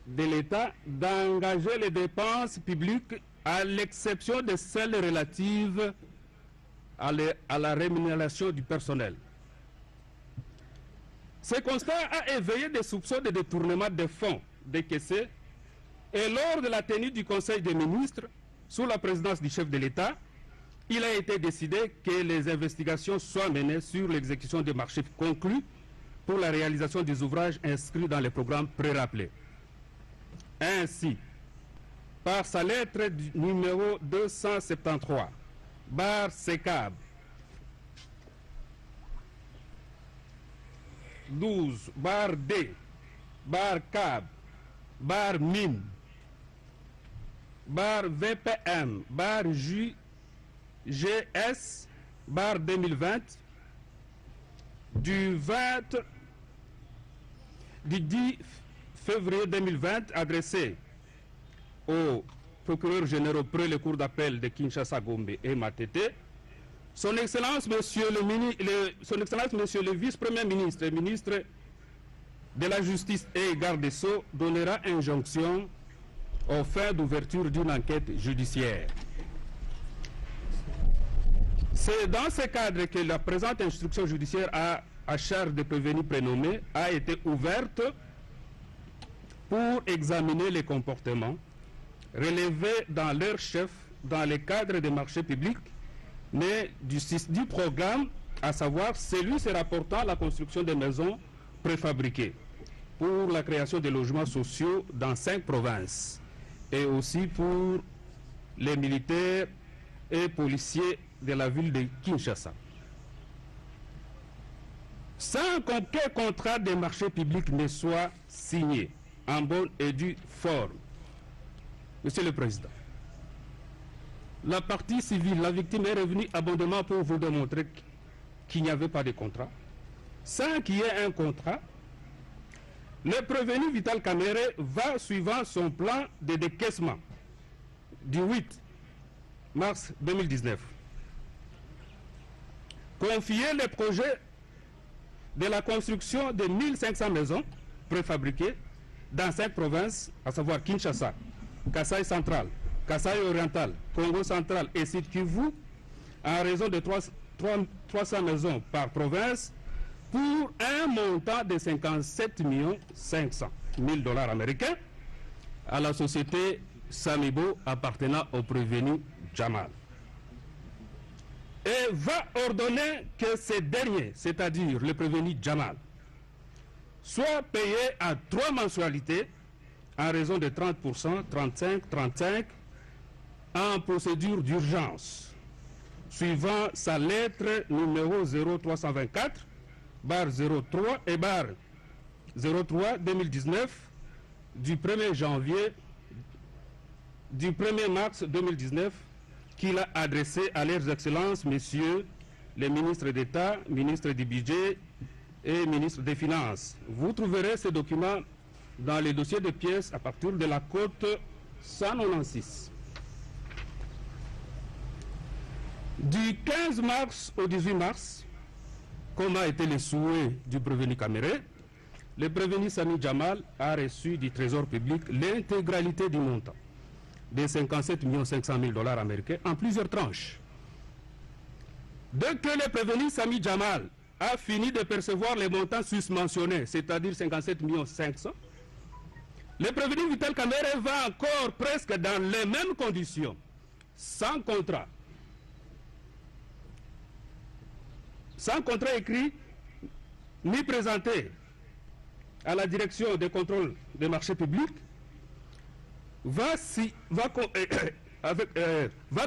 de l'État d'engager les dépenses publiques à l'exception de celles relatives à la rémunération du personnel. Ce constat a éveillé des soupçons de détournement des fonds décaissés et lors de la tenue du Conseil des ministres, sous la présidence du chef de l'État, il a été décidé que les investigations soient menées sur l'exécution des marchés conclus pour la réalisation des ouvrages inscrits dans les programmes pré-rappelés. Ainsi, par sa lettre numéro 273, bar CECAB 12, bar D, bar CAB, bar MIN, bar VPM, bar JGS, bar 2020, du 10 février 2020, adressé aux procureurs généraux près les cours d'appel de Kinshasa, Gombe et Matete, Son Excellence, Monsieur le Vice-Premier ministre et ministre de la Justice et garde des Sceaux donnera injonction aux fins d'ouverture d'une enquête judiciaire. C'est dans ce cadre que la présente instruction judiciaire à charge de prévenus prénommés a été ouverte pour examiner les comportements relevés dans leur chef dans le cadre des marchés publics mais du programme, à savoir celui se rapportant à la construction des maisons préfabriquées pour la création de logements sociaux dans 5 provinces et aussi pour les militaires et policiers de la ville de Kinshasa. Sans qu'aucun contrat de marché public ne soit signé en bonne et due forme. Monsieur le Président, la partie civile, la victime est revenue abondamment pour vous démontrer qu'il n'y avait pas de contrat. Sans qu'il y ait un contrat, le prévenu Vital Kamerhe va suivant son plan de décaissement du 8 mars 2019. Confier le projet de la construction de 1500 maisons préfabriquées dans 5 provinces, à savoir Kinshasa, Kasaï central, Kasaï oriental, Congo central et Sud Kivu, en raison de 300 maisons par province, pour un montant de 57 500 000 $ américains à la société Samibo appartenant au prévenu Jamal. Et va ordonner que ces derniers, c'est-à-dire le prévenu Jamal, soient payés à 3 mensualités en raison de 30%, 35, 35 en procédure d'urgence, suivant sa lettre numéro 0324 /03 et /03 2019 du 1er janvier du 1er mars 2019 qu'il a adressé à leurs excellences, messieurs les ministres d'État, ministres du budget et ministres des Finances. Vous trouverez ces documents dans les dossiers de pièces à partir de la cote 196. Du 15 mars au 18 mars, comme a été le souhait du prévenu Kamerhe, le prévenu Sami Jamal a reçu du Trésor public l'intégralité du montant de 57 500 000 $ américains en plusieurs tranches. Dès que le prévenu Sami Jamal a fini de percevoir les montants susmentionnés, c'est-à-dire 57 500 000, le prévenu Vital Kamerhe va encore presque dans les mêmes conditions, sans contrat écrit, ni présenté à la direction des contrôles des marchés publics, va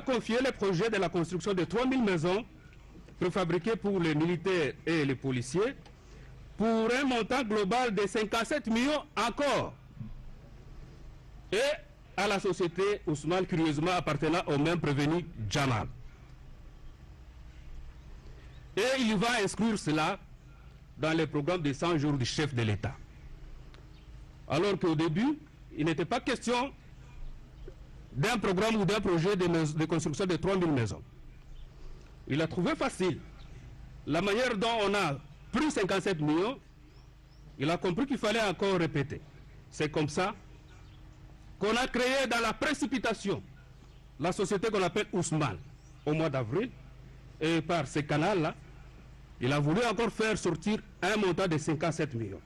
confier le projet de la construction de 3000 maisons préfabriquées pour les militaires et les policiers pour un montant global de 57 millions encore, et à la société Ousmane, curieusement appartenant au même prévenu Jamal. Et il va inscrire cela dans le programme de 100 jours du chef de l'État. Alors qu'au début, il n'était pas question d'un programme ou d'un projet de construction de 3000 maisons. Il a trouvé facile la manière dont on a pris 57 millions. Il a compris qu'il fallait encore répéter. C'est comme ça qu'on a créé dans la précipitation la société qu'on appelle Ousmane au mois d'avril. Et par ce canal-là, il a voulu encore faire sortir un montant de 57 millions.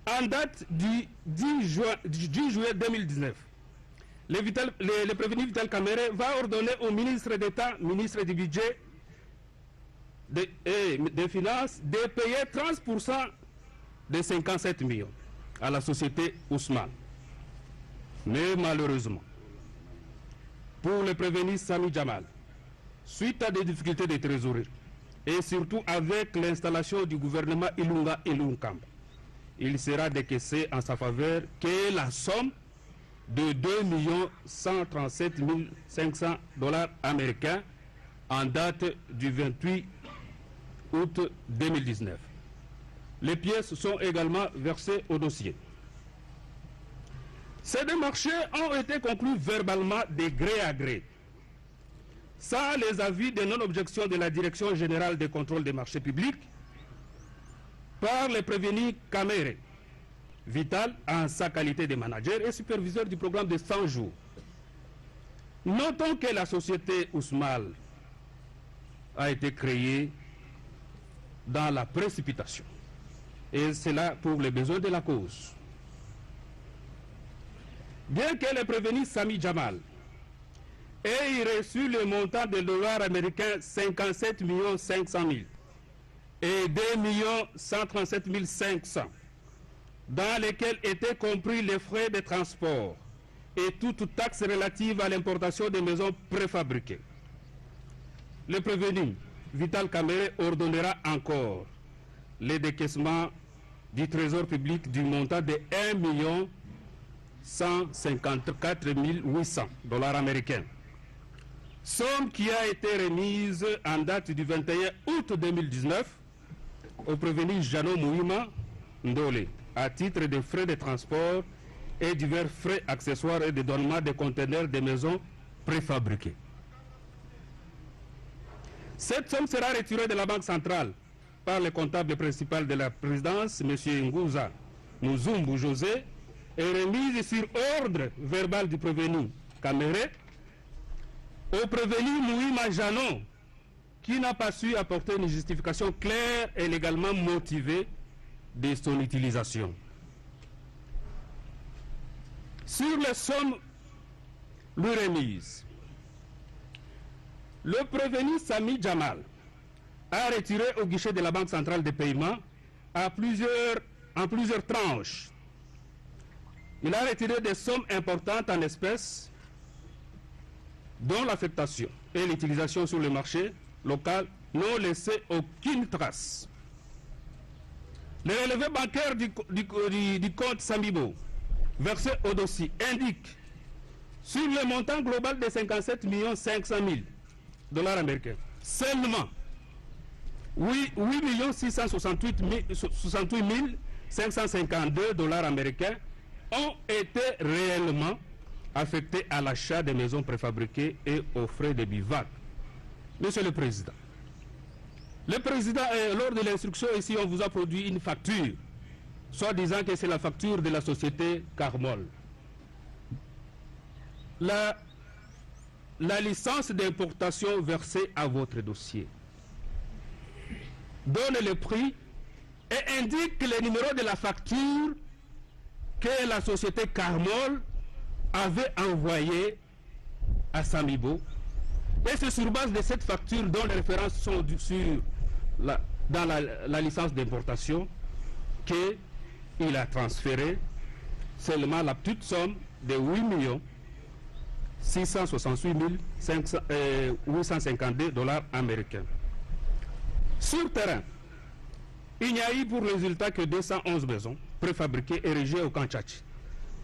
En date du 10 juillet 2019, le prévenu Vital Kamerhe va ordonner au ministre d'État, ministre du budget et des Finances de payer 30% des 57 millions à la société Ousmane. Mais malheureusement, pour le prévenu Sami Jamal, suite à des difficultés de trésorerie, et surtout avec l'installation du gouvernement Ilunga Ilunkamba, il sera décaissé en sa faveur que la somme de 2 137 500 $ américains en date du 28 août 2019. Les pièces sont également versées au dossier. Ces deux marchés ont été conclus verbalement de gré à gré, sans les avis de non-objection de la Direction générale des contrôles des marchés publics, par le prévenu Kamerhe Vital en sa qualité de manager et superviseur du programme de 100 jours. Notons que la société Ousmane a été créée dans la précipitation, et c'est là pour les besoins de la cause. Bien que le prévenu Sami Jamal et il reçut le montant de dollars américains 57 500 000 et 2 137 500, dans lesquels étaient compris les frais de transport et toute taxe relative à l'importation des maisons préfabriquées. Le prévenu Vital Kamere ordonnera encore le décaissement du trésor public du montant de 1 154 800 dollars américains, somme qui a été remise en date du 21 août 2019 au prévenu Jano Mouima Ndole à titre de frais de transport et divers frais accessoires et de donnement des conteneurs de maisons préfabriquées. Cette somme sera retirée de la Banque centrale par le comptable principal de la présidence, M. Ngouza Muzumbu José, et remise sur ordre verbal du prévenu Kamere au prévenu Mouima Jano, qui n'a pas su apporter une justification claire et légalement motivée de son utilisation. Sur les sommes lui remises, le prévenu Sami Jamal a retiré au guichet de la Banque centrale des paiements en plusieurs tranches. Il a retiré des sommes importantes en espèces, dont l'affectation et l'utilisation sur le marché local n'ont laissé aucune trace. Le relevé bancaire du compte Samibo versé au dossier indique sur le montant global de 57 500 000 dollars américains seulement 8 668 552 dollars américains ont été réellement affectés à l'achat des maisons préfabriquées et aux frais de bivac. Monsieur le Président, lors de l'instruction ici, on vous a produit une facture, soit disant que c'est la facture de la société Carmol. La licence d'importation versée à votre dossier donne le prix et indique le numéro de la facture que la société Carmol avait envoyée à Samibo. Et c'est sur base de cette facture dont les références sont dans la licence d'importation qu'il a transféré seulement la petite somme de 8 668 852 dollars américains. Sur terrain, il n'y a eu pour résultat que 211 maisons préfabriquées érigées au Kanchachi.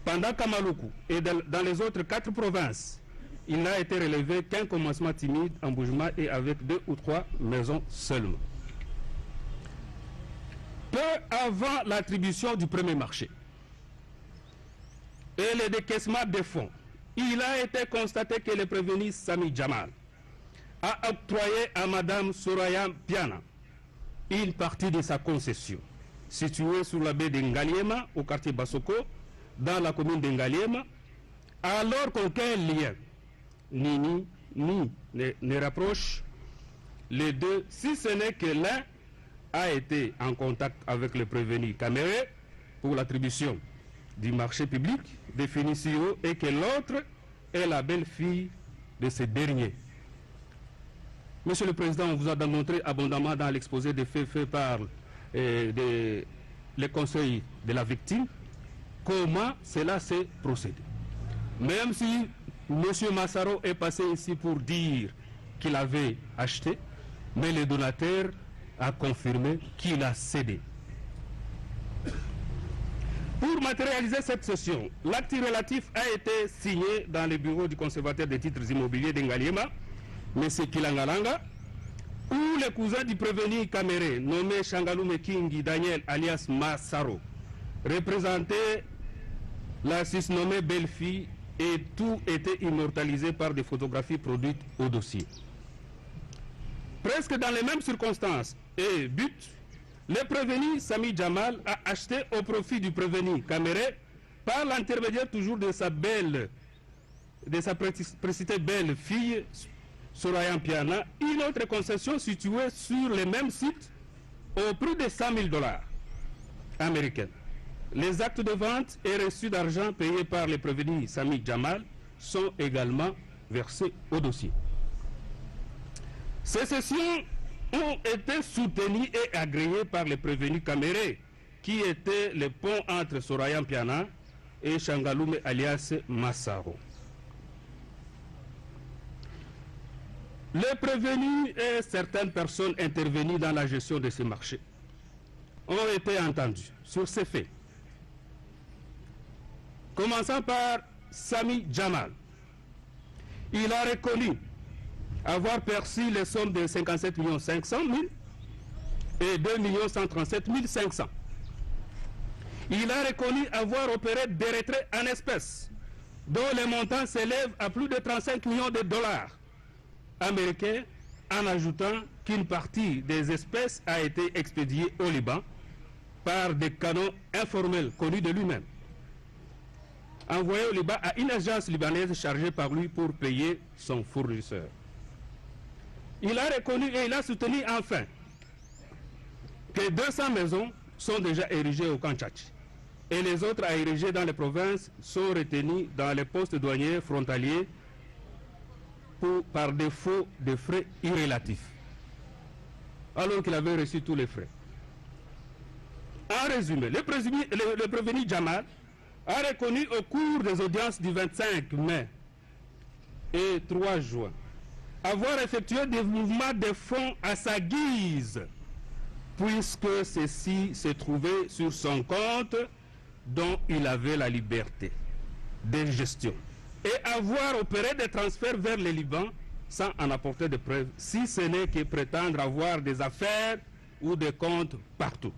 Pendant qu'à Maluku et dans les autres 4 provinces, il n'a été relevé qu'un commencement timide en Boujma et avec 2 ou 3 maisons seulement. Peu avant l'attribution du premier marché et le décaissement des fonds, il a été constaté que le prévenu Sami Jamal a octroyé à Mme Soraya Piana une partie de sa concession, située sur la baie de Ngaliema, au quartier Basoko, dans la commune de Ngaliema, alors qu'aucun lien ne rapproche les deux, si ce n'est que l'un a été en contact avec le prévenu Kamere pour l'attribution du marché public défini si haut et que l'autre est la belle-fille de ce dernier. Monsieur le Président, on vous a démontré abondamment dans l'exposé des faits fait par les conseils de la victime comment cela s'est procédé. Même si M. Massaro est passé ici pour dire qu'il avait acheté, mais le donateur a confirmé qu'il a cédé. Pour matérialiser cette session, l'acte relatif a été signé dans le bureau du conservateur des titres immobiliers d'Engaliema, M. Kilangalanga, où le cousin du prévenu Kamere, nommé Shangalume Kingi Daniel alias Massaro, représentait la susnommée belle-fille et tout était immortalisé par des photographies produites au dossier. Presque dans les mêmes circonstances et buts, le prévenu Sami Jamal a acheté au profit du prévenu Kamere, par l'intermédiaire toujours de sa précitée belle-fille, Soraya Piana, une autre concession située sur le même site au prix de 100 000 dollars américains. Les actes de vente et reçus d'argent payés par le prévenu Sami Jamal sont également versées au dossier. Ces sessions ont été soutenues et agréées par les prévenus Kamere, qui étaient le pont entre Soraya Mpiana et Shangalume alias Massaro. Les prévenus et certaines personnes intervenues dans la gestion de ces marchés ont été entendus sur ces faits. Commençant par Sami Jamal. Il a reconnu avoir perçu les sommes de 57 500 000 et 2 137 500. Il a reconnu avoir opéré des retraits en espèces, dont les montants s'élèvent à plus de 35 millions de dollars américains, en ajoutant qu'une partie des espèces a été expédiée au Liban par des canaux informels connus de lui-même, envoyé au Liban à une agence libanaise chargée par lui pour payer son fournisseur. Il a reconnu et il a soutenu enfin que 200 maisons sont déjà érigées au Kantchachi et les autres à ériger dans les provinces sont retenues dans les postes douaniers frontaliers par défaut de frais irrélatifs, alors qu'il avait reçu tous les frais. En résumé, le prévenu Jamal a reconnu au cours des audiences du 25 mai et 3 juin avoir effectué des mouvements de fonds à sa guise, puisque ceci se trouvait sur son compte dont il avait la liberté de gestion, et avoir opéré des transferts vers le Liban sans en apporter de preuves, si ce n'est que prétendre avoir des affaires ou des comptes partout.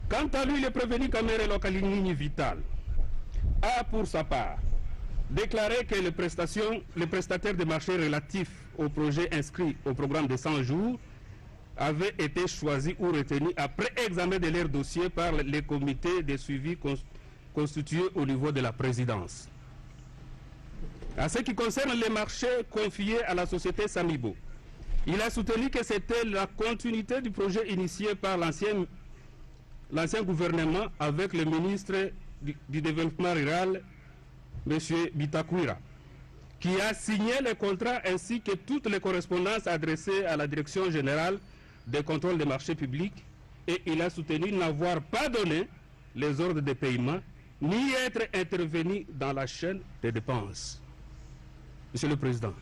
Quant à lui, le prévenu Kamere Lokalini Vital a pour sa part déclaré que les prestataires de marché relatifs au projet inscrit au programme de 100 jours avaient été choisis ou retenus après examen de leur dossier par les comités de suivi constitués au niveau de la présidence. En ce qui concerne les marchés confiés à la société Samibo, il a soutenu que c'était la continuité du projet initié par l'ancien gouvernement avec le ministre du Développement rural, M. Bitakwira, qui a signé le contrat ainsi que toutes les correspondances adressées à la Direction générale des contrôles des marchés publics, et il a soutenu n'avoir pas donné les ordres de paiement ni être intervenu dans la chaîne des dépenses. Monsieur le Président,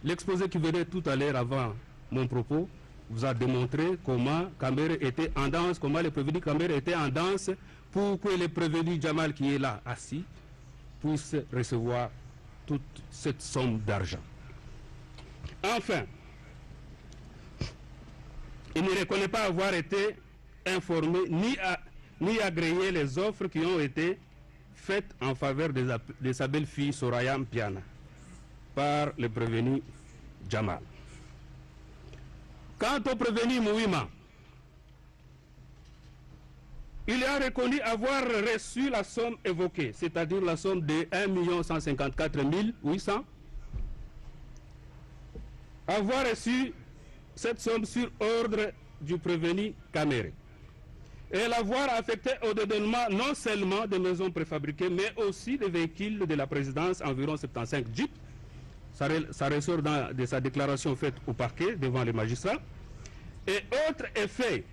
l'exposé qui venait tout à l'heure avant mon propos vous a démontré comment Kamere était en danse, comment le prévenu Kamere était en danse pour que le prévenu Jamal qui est là assis puisse recevoir toute cette somme d'argent. Enfin, il ne reconnaît pas avoir été informé ni agréé les offres qui ont été faites en faveur de sa belle-fille Soraya Mpiana par le prévenu Jamal. Quant au prévenu Mouima, il a reconnu avoir reçu la somme évoquée, c'est-à-dire la somme de 1 154 800, avoir reçu cette somme sur ordre du prévenu Kamere, et l'avoir affecté au dédouanement non seulement des maisons préfabriquées, mais aussi des véhicules de la présidence, environ 75 jeeps. Ça ressort de sa déclaration faite au parquet devant les magistrats. Et autre effet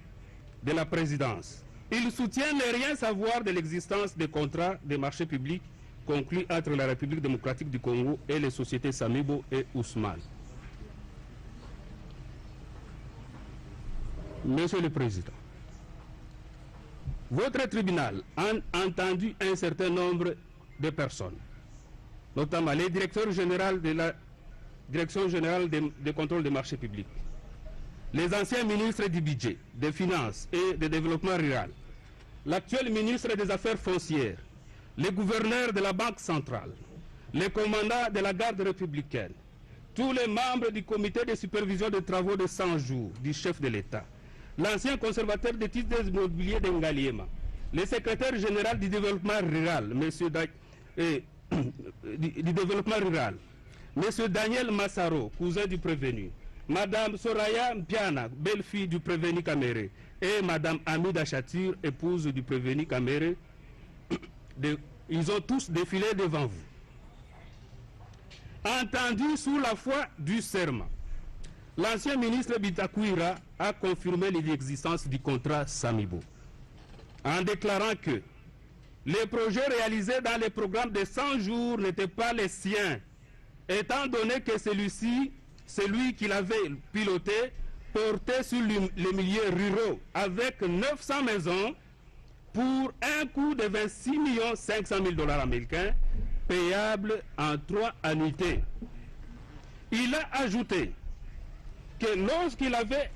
de la présidence, il soutient ne rien savoir de l'existence des contrats de marché public conclus entre la République démocratique du Congo et les sociétés Samibo et Ousmane. Monsieur le Président, votre tribunal a entendu un certain nombre de personnes, notamment les directeurs généraux de la Direction générale des contrôles des marchés publics, les anciens ministres du budget, des finances et du développement rural, l'actuel ministre des Affaires foncières, les gouverneurs de la Banque centrale, les commandants de la garde républicaine, tous les membres du comité de supervision des travaux de 100 jours du chef de l'État, l'ancien conservateur des titres immobiliers d'Engaliema, le secrétaire général du développement rural, Monsieur Daniel Massaro, cousin du prévenu, Madame Soraya Mpiana, belle-fille du prévenu Kamere, et Madame Amida Chatir, épouse du prévenu Kamere, ils ont tous défilé devant vous. entendu sous la foi du serment. L'ancien ministre Bitakwira a confirmé l'existence du contrat Samibo en déclarant que les projets réalisés dans les programmes de 100 jours n'étaient pas les siens, étant donné que celui qu'il avait piloté, portait sur les milieux ruraux avec 900 maisons pour un coût de 26 500 000 $ américains, payable en 3 annuités. Il a ajouté que lorsqu'il avait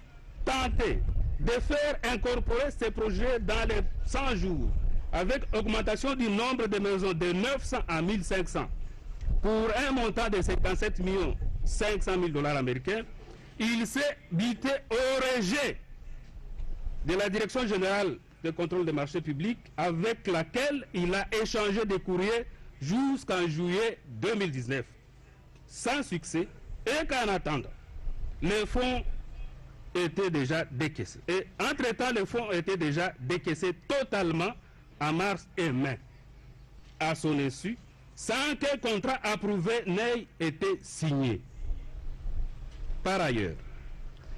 tenté de faire incorporer ces projets dans les 100 jours, avec augmentation du nombre de maisons de 900 à 1500 pour un montant de 57 500 000 $ américains, il s'est buté au rejet de la Direction générale de contrôle des marchés publics avec laquelle il a échangé des courriers jusqu'en juillet 2019, sans succès, et qu'en attendant, les fonds étaient déjà décaissés. Et entre-temps, les fonds étaient déjà décaissés totalement en mars et mai, à son insu, sans qu'un contrat approuvé n'ait été signé. Par ailleurs,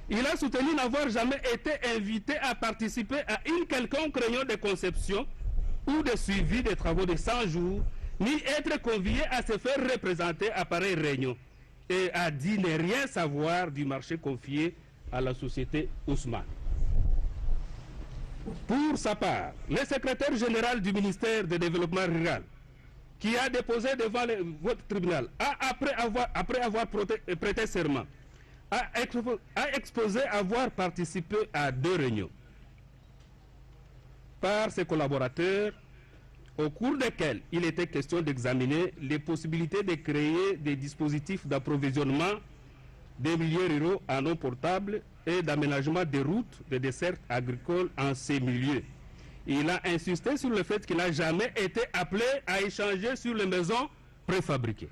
il a soutenu n'avoir jamais été invité à participer à une quelconque réunion de conception ou de suivi des travaux de 100 jours, ni être convié à se faire représenter à pareille réunion, et a dit ne rien savoir du marché confié à la société Ousmane. Pour sa part, le secrétaire général du ministère du Développement rural, qui a déposé devant votre tribunal, après avoir prêté serment, a exposé avoir participé à 2 réunions par ses collaborateurs, au cours desquelles il était question d'examiner les possibilités de créer des dispositifs d'approvisionnement des milieux ruraux en eau potable et d'aménagement des routes de desserte agricole en ces milieux. Il a insisté sur le fait qu'il n'a jamais été appelé à échanger sur les maisons préfabriquées.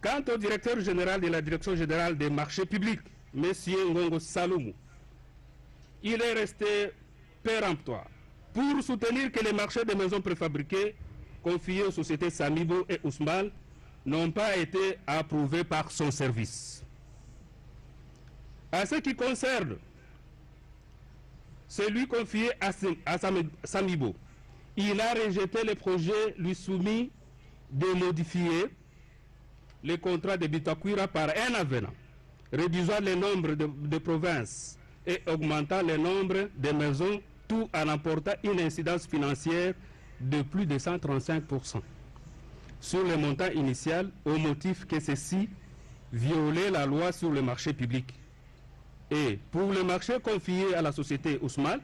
Quant au directeur général de la Direction générale des marchés publics, M. Ngongo Saloumou, il est resté péremptoire pour soutenir que les marchés des maisons préfabriquées confiés aux sociétés Samibo et Ousmane n'ont pas été approuvés par son service. À ce qui concerne celui confié à Samibo, il a rejeté le projet lui soumis de modifier les contrats de Bitakwira par un avenant, réduisant le nombre de provinces et augmentant le nombre de maisons, tout en apportant une incidence financière de plus de 135% sur le montant initial, au motif que ceci violait la loi sur le marché public. Et pour le marché confié à la société Ousmane,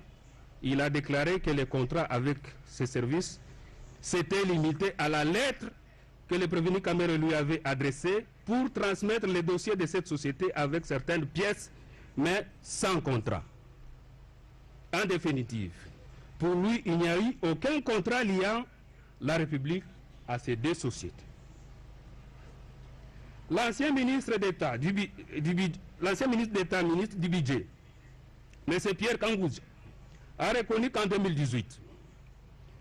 il a déclaré que les contrats avec ses services s'étaient limités à la lettre que le prévenu Kamere lui avait adressée pour transmettre les dossiers de cette société avec certaines pièces, mais sans contrat. En définitive, pour lui, il n'y a eu aucun contrat liant la République à ces 2 sociétés. L'ancien ministre d'État, ministre du Budget, M. Pierre Kangouzi, a reconnu qu'en 2018,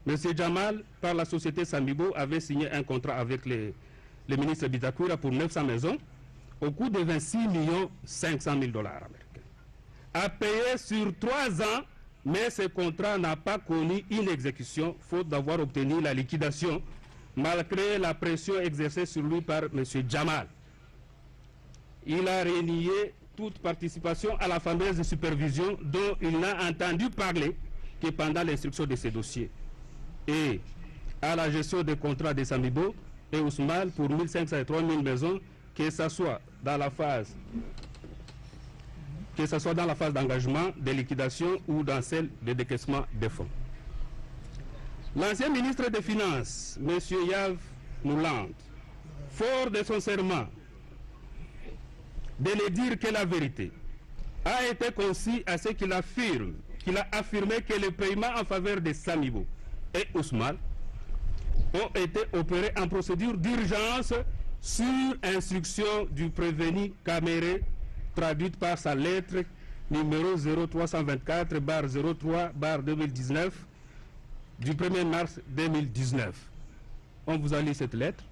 M. Jamal, par la société Samibo, avait signé un contrat avec le ministre Bitakwira pour 900 maisons au coût de 26 500 000 $ américains. A payé sur 3 ans, mais ce contrat n'a pas connu une exécution, faute d'avoir obtenu la liquidation, malgré la pression exercée sur lui par M. Jamal. Il a renié toute participation à la fameuse supervision dont il n'a entendu parler que pendant l'instruction de ces dossiers, et à la gestion des contrats de Samibo et Ousmane pour 1500 et 3000 maisons, que ce soit dans la phase d'engagement, de liquidation ou dans celle de décaissement des fonds. L'ancien ministre des Finances, M. Yav Mouland, fort de son serment de ne dire que la vérité, a été concis à ce qu'il a affirmé que les paiements en faveur de Samibo et Ousmane ont été opérés en procédure d'urgence sur instruction du prévenu Kamere, traduite par sa lettre numéro 0324/03/2019 du 1er mars 2019. On vous a lu cette lettre.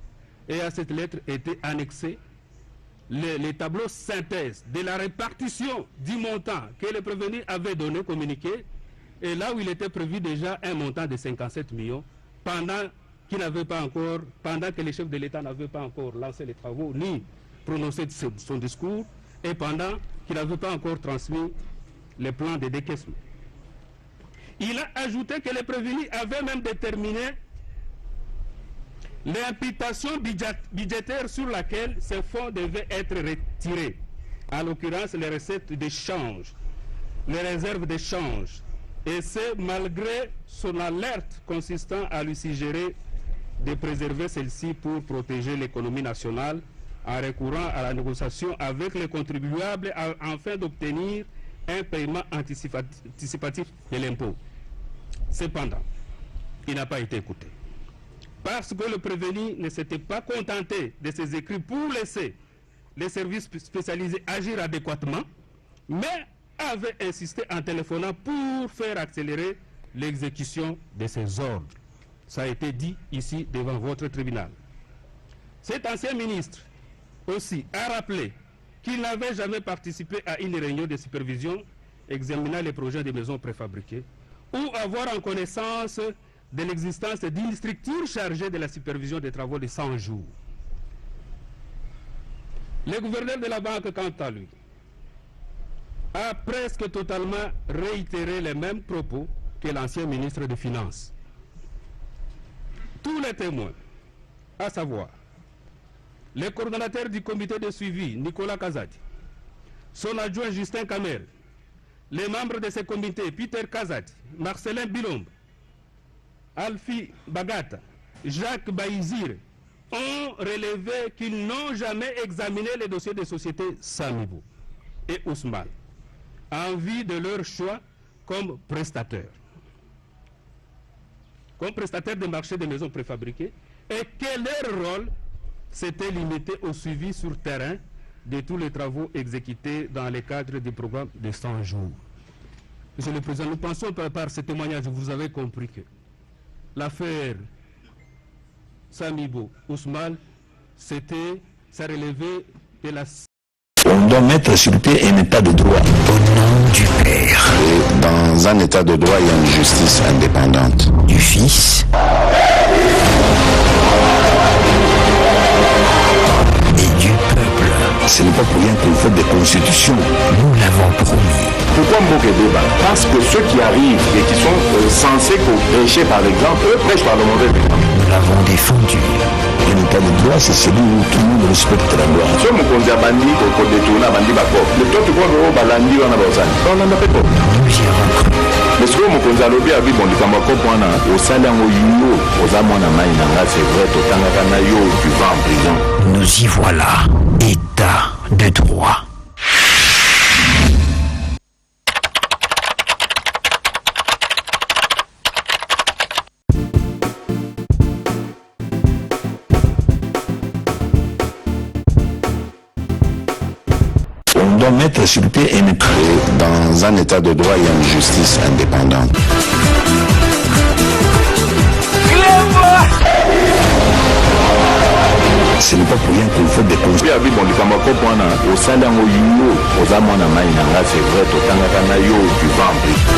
Et à cette lettre étaient annexés les tableaux synthèse de la répartition du montant que le prévenu avait donné, communiqué, et là où il était prévu déjà un montant de 57 millions, pendant que le chef de l'État n'avait pas encore lancé les travaux, ni prononcé son discours, et pendant qu'il n'avait pas encore transmis les plans de décaissement. Il a ajouté que les prévenus avaient même déterminé l'imputation budgétaire sur laquelle ces fonds devaient être retirés, en l'occurrence les recettes d'échange, les réserves d'échange, et c'est malgré son alerte consistant à lui suggérer de préserver celle-ci pour protéger l'économie nationale en recourant à la négociation avec les contribuables afin d'obtenir un paiement anticipatif de l'impôt. Cependant, il n'a pas été écouté. Parce que le prévenu ne s'était pas contenté de ses écrits pour laisser les services spécialisés agir adéquatement, mais avait insisté en téléphonant pour faire accélérer l'exécution de ses ordres. Ça a été dit ici devant votre tribunal. Cet ancien ministre aussi a rappelé qu'il n'avait jamais participé à une réunion de supervision examinant les projets de maisons préfabriquées ou avoir en connaissance de l'existence d'une structure chargée de la supervision des travaux de 100 jours. Le gouverneur de la banque, quant à lui, a presque totalement réitéré les mêmes propos que l'ancien ministre des Finances. Tous les témoins, à savoir le coordonnateur du comité de suivi, Nicolas Kazadi, son adjoint Justin Kamel, les membres de ce comité, Peter Kazadi, Marcelin Bilombe, Alfi Bagata, Jacques Baïzir, ont relevé qu'ils n'ont jamais examiné les dossiers des sociétés Samibou et Ousmane en vue de leur choix comme prestataires des marchés des maisons préfabriquées, et que leur rôle s'était limité au suivi sur terrain de tous les travaux exécutés dans le cadre du programme de 100 jours. Monsieur le Président, nous pensons par ce témoignage, vous avez compris que l'affaire Samibou Ousmane, ça relevait de la... On doit mettre sur pied un état de droit au nom du Père. Et dans un état de droit, il y a une justice indépendante. Du Fils et du peuple. Ce n'est pas pour rien qu'on fait des constitutions. Nous l'avons promis. Pourquoi Mboké débat? Parce que ceux qui arrivent et qui sont censés prêcher par exemple, eux prêchent par le mauvais exemple. Nous l'avons défendu. Un état de droit, c'est celui où tout le monde respecte la loi. Si on dit à Bandi, on détourne à Bandi Bako. Le temps tu vois que Balandi on a besoin. On en a pas. Nous y avons cru. Mais ce que mon conseil lobby a vu bon du Kamako point là, au salaire au yuno, aux amants à Maïnanga, c'est vrai, au Tangakana yo, tu vas en prison. Nous y voilà. État de droit. On doit mettre sur pied un état. Dans un état de droit, il y a une justice indépendante. Ce n'est pas pour rien qu'on fait des constitutions. Oui, bon, du Kamako point là, au salaire au yuno, aux amants à Maïnanga, c'est vrai, au Tangakana yo, tu vas en prison.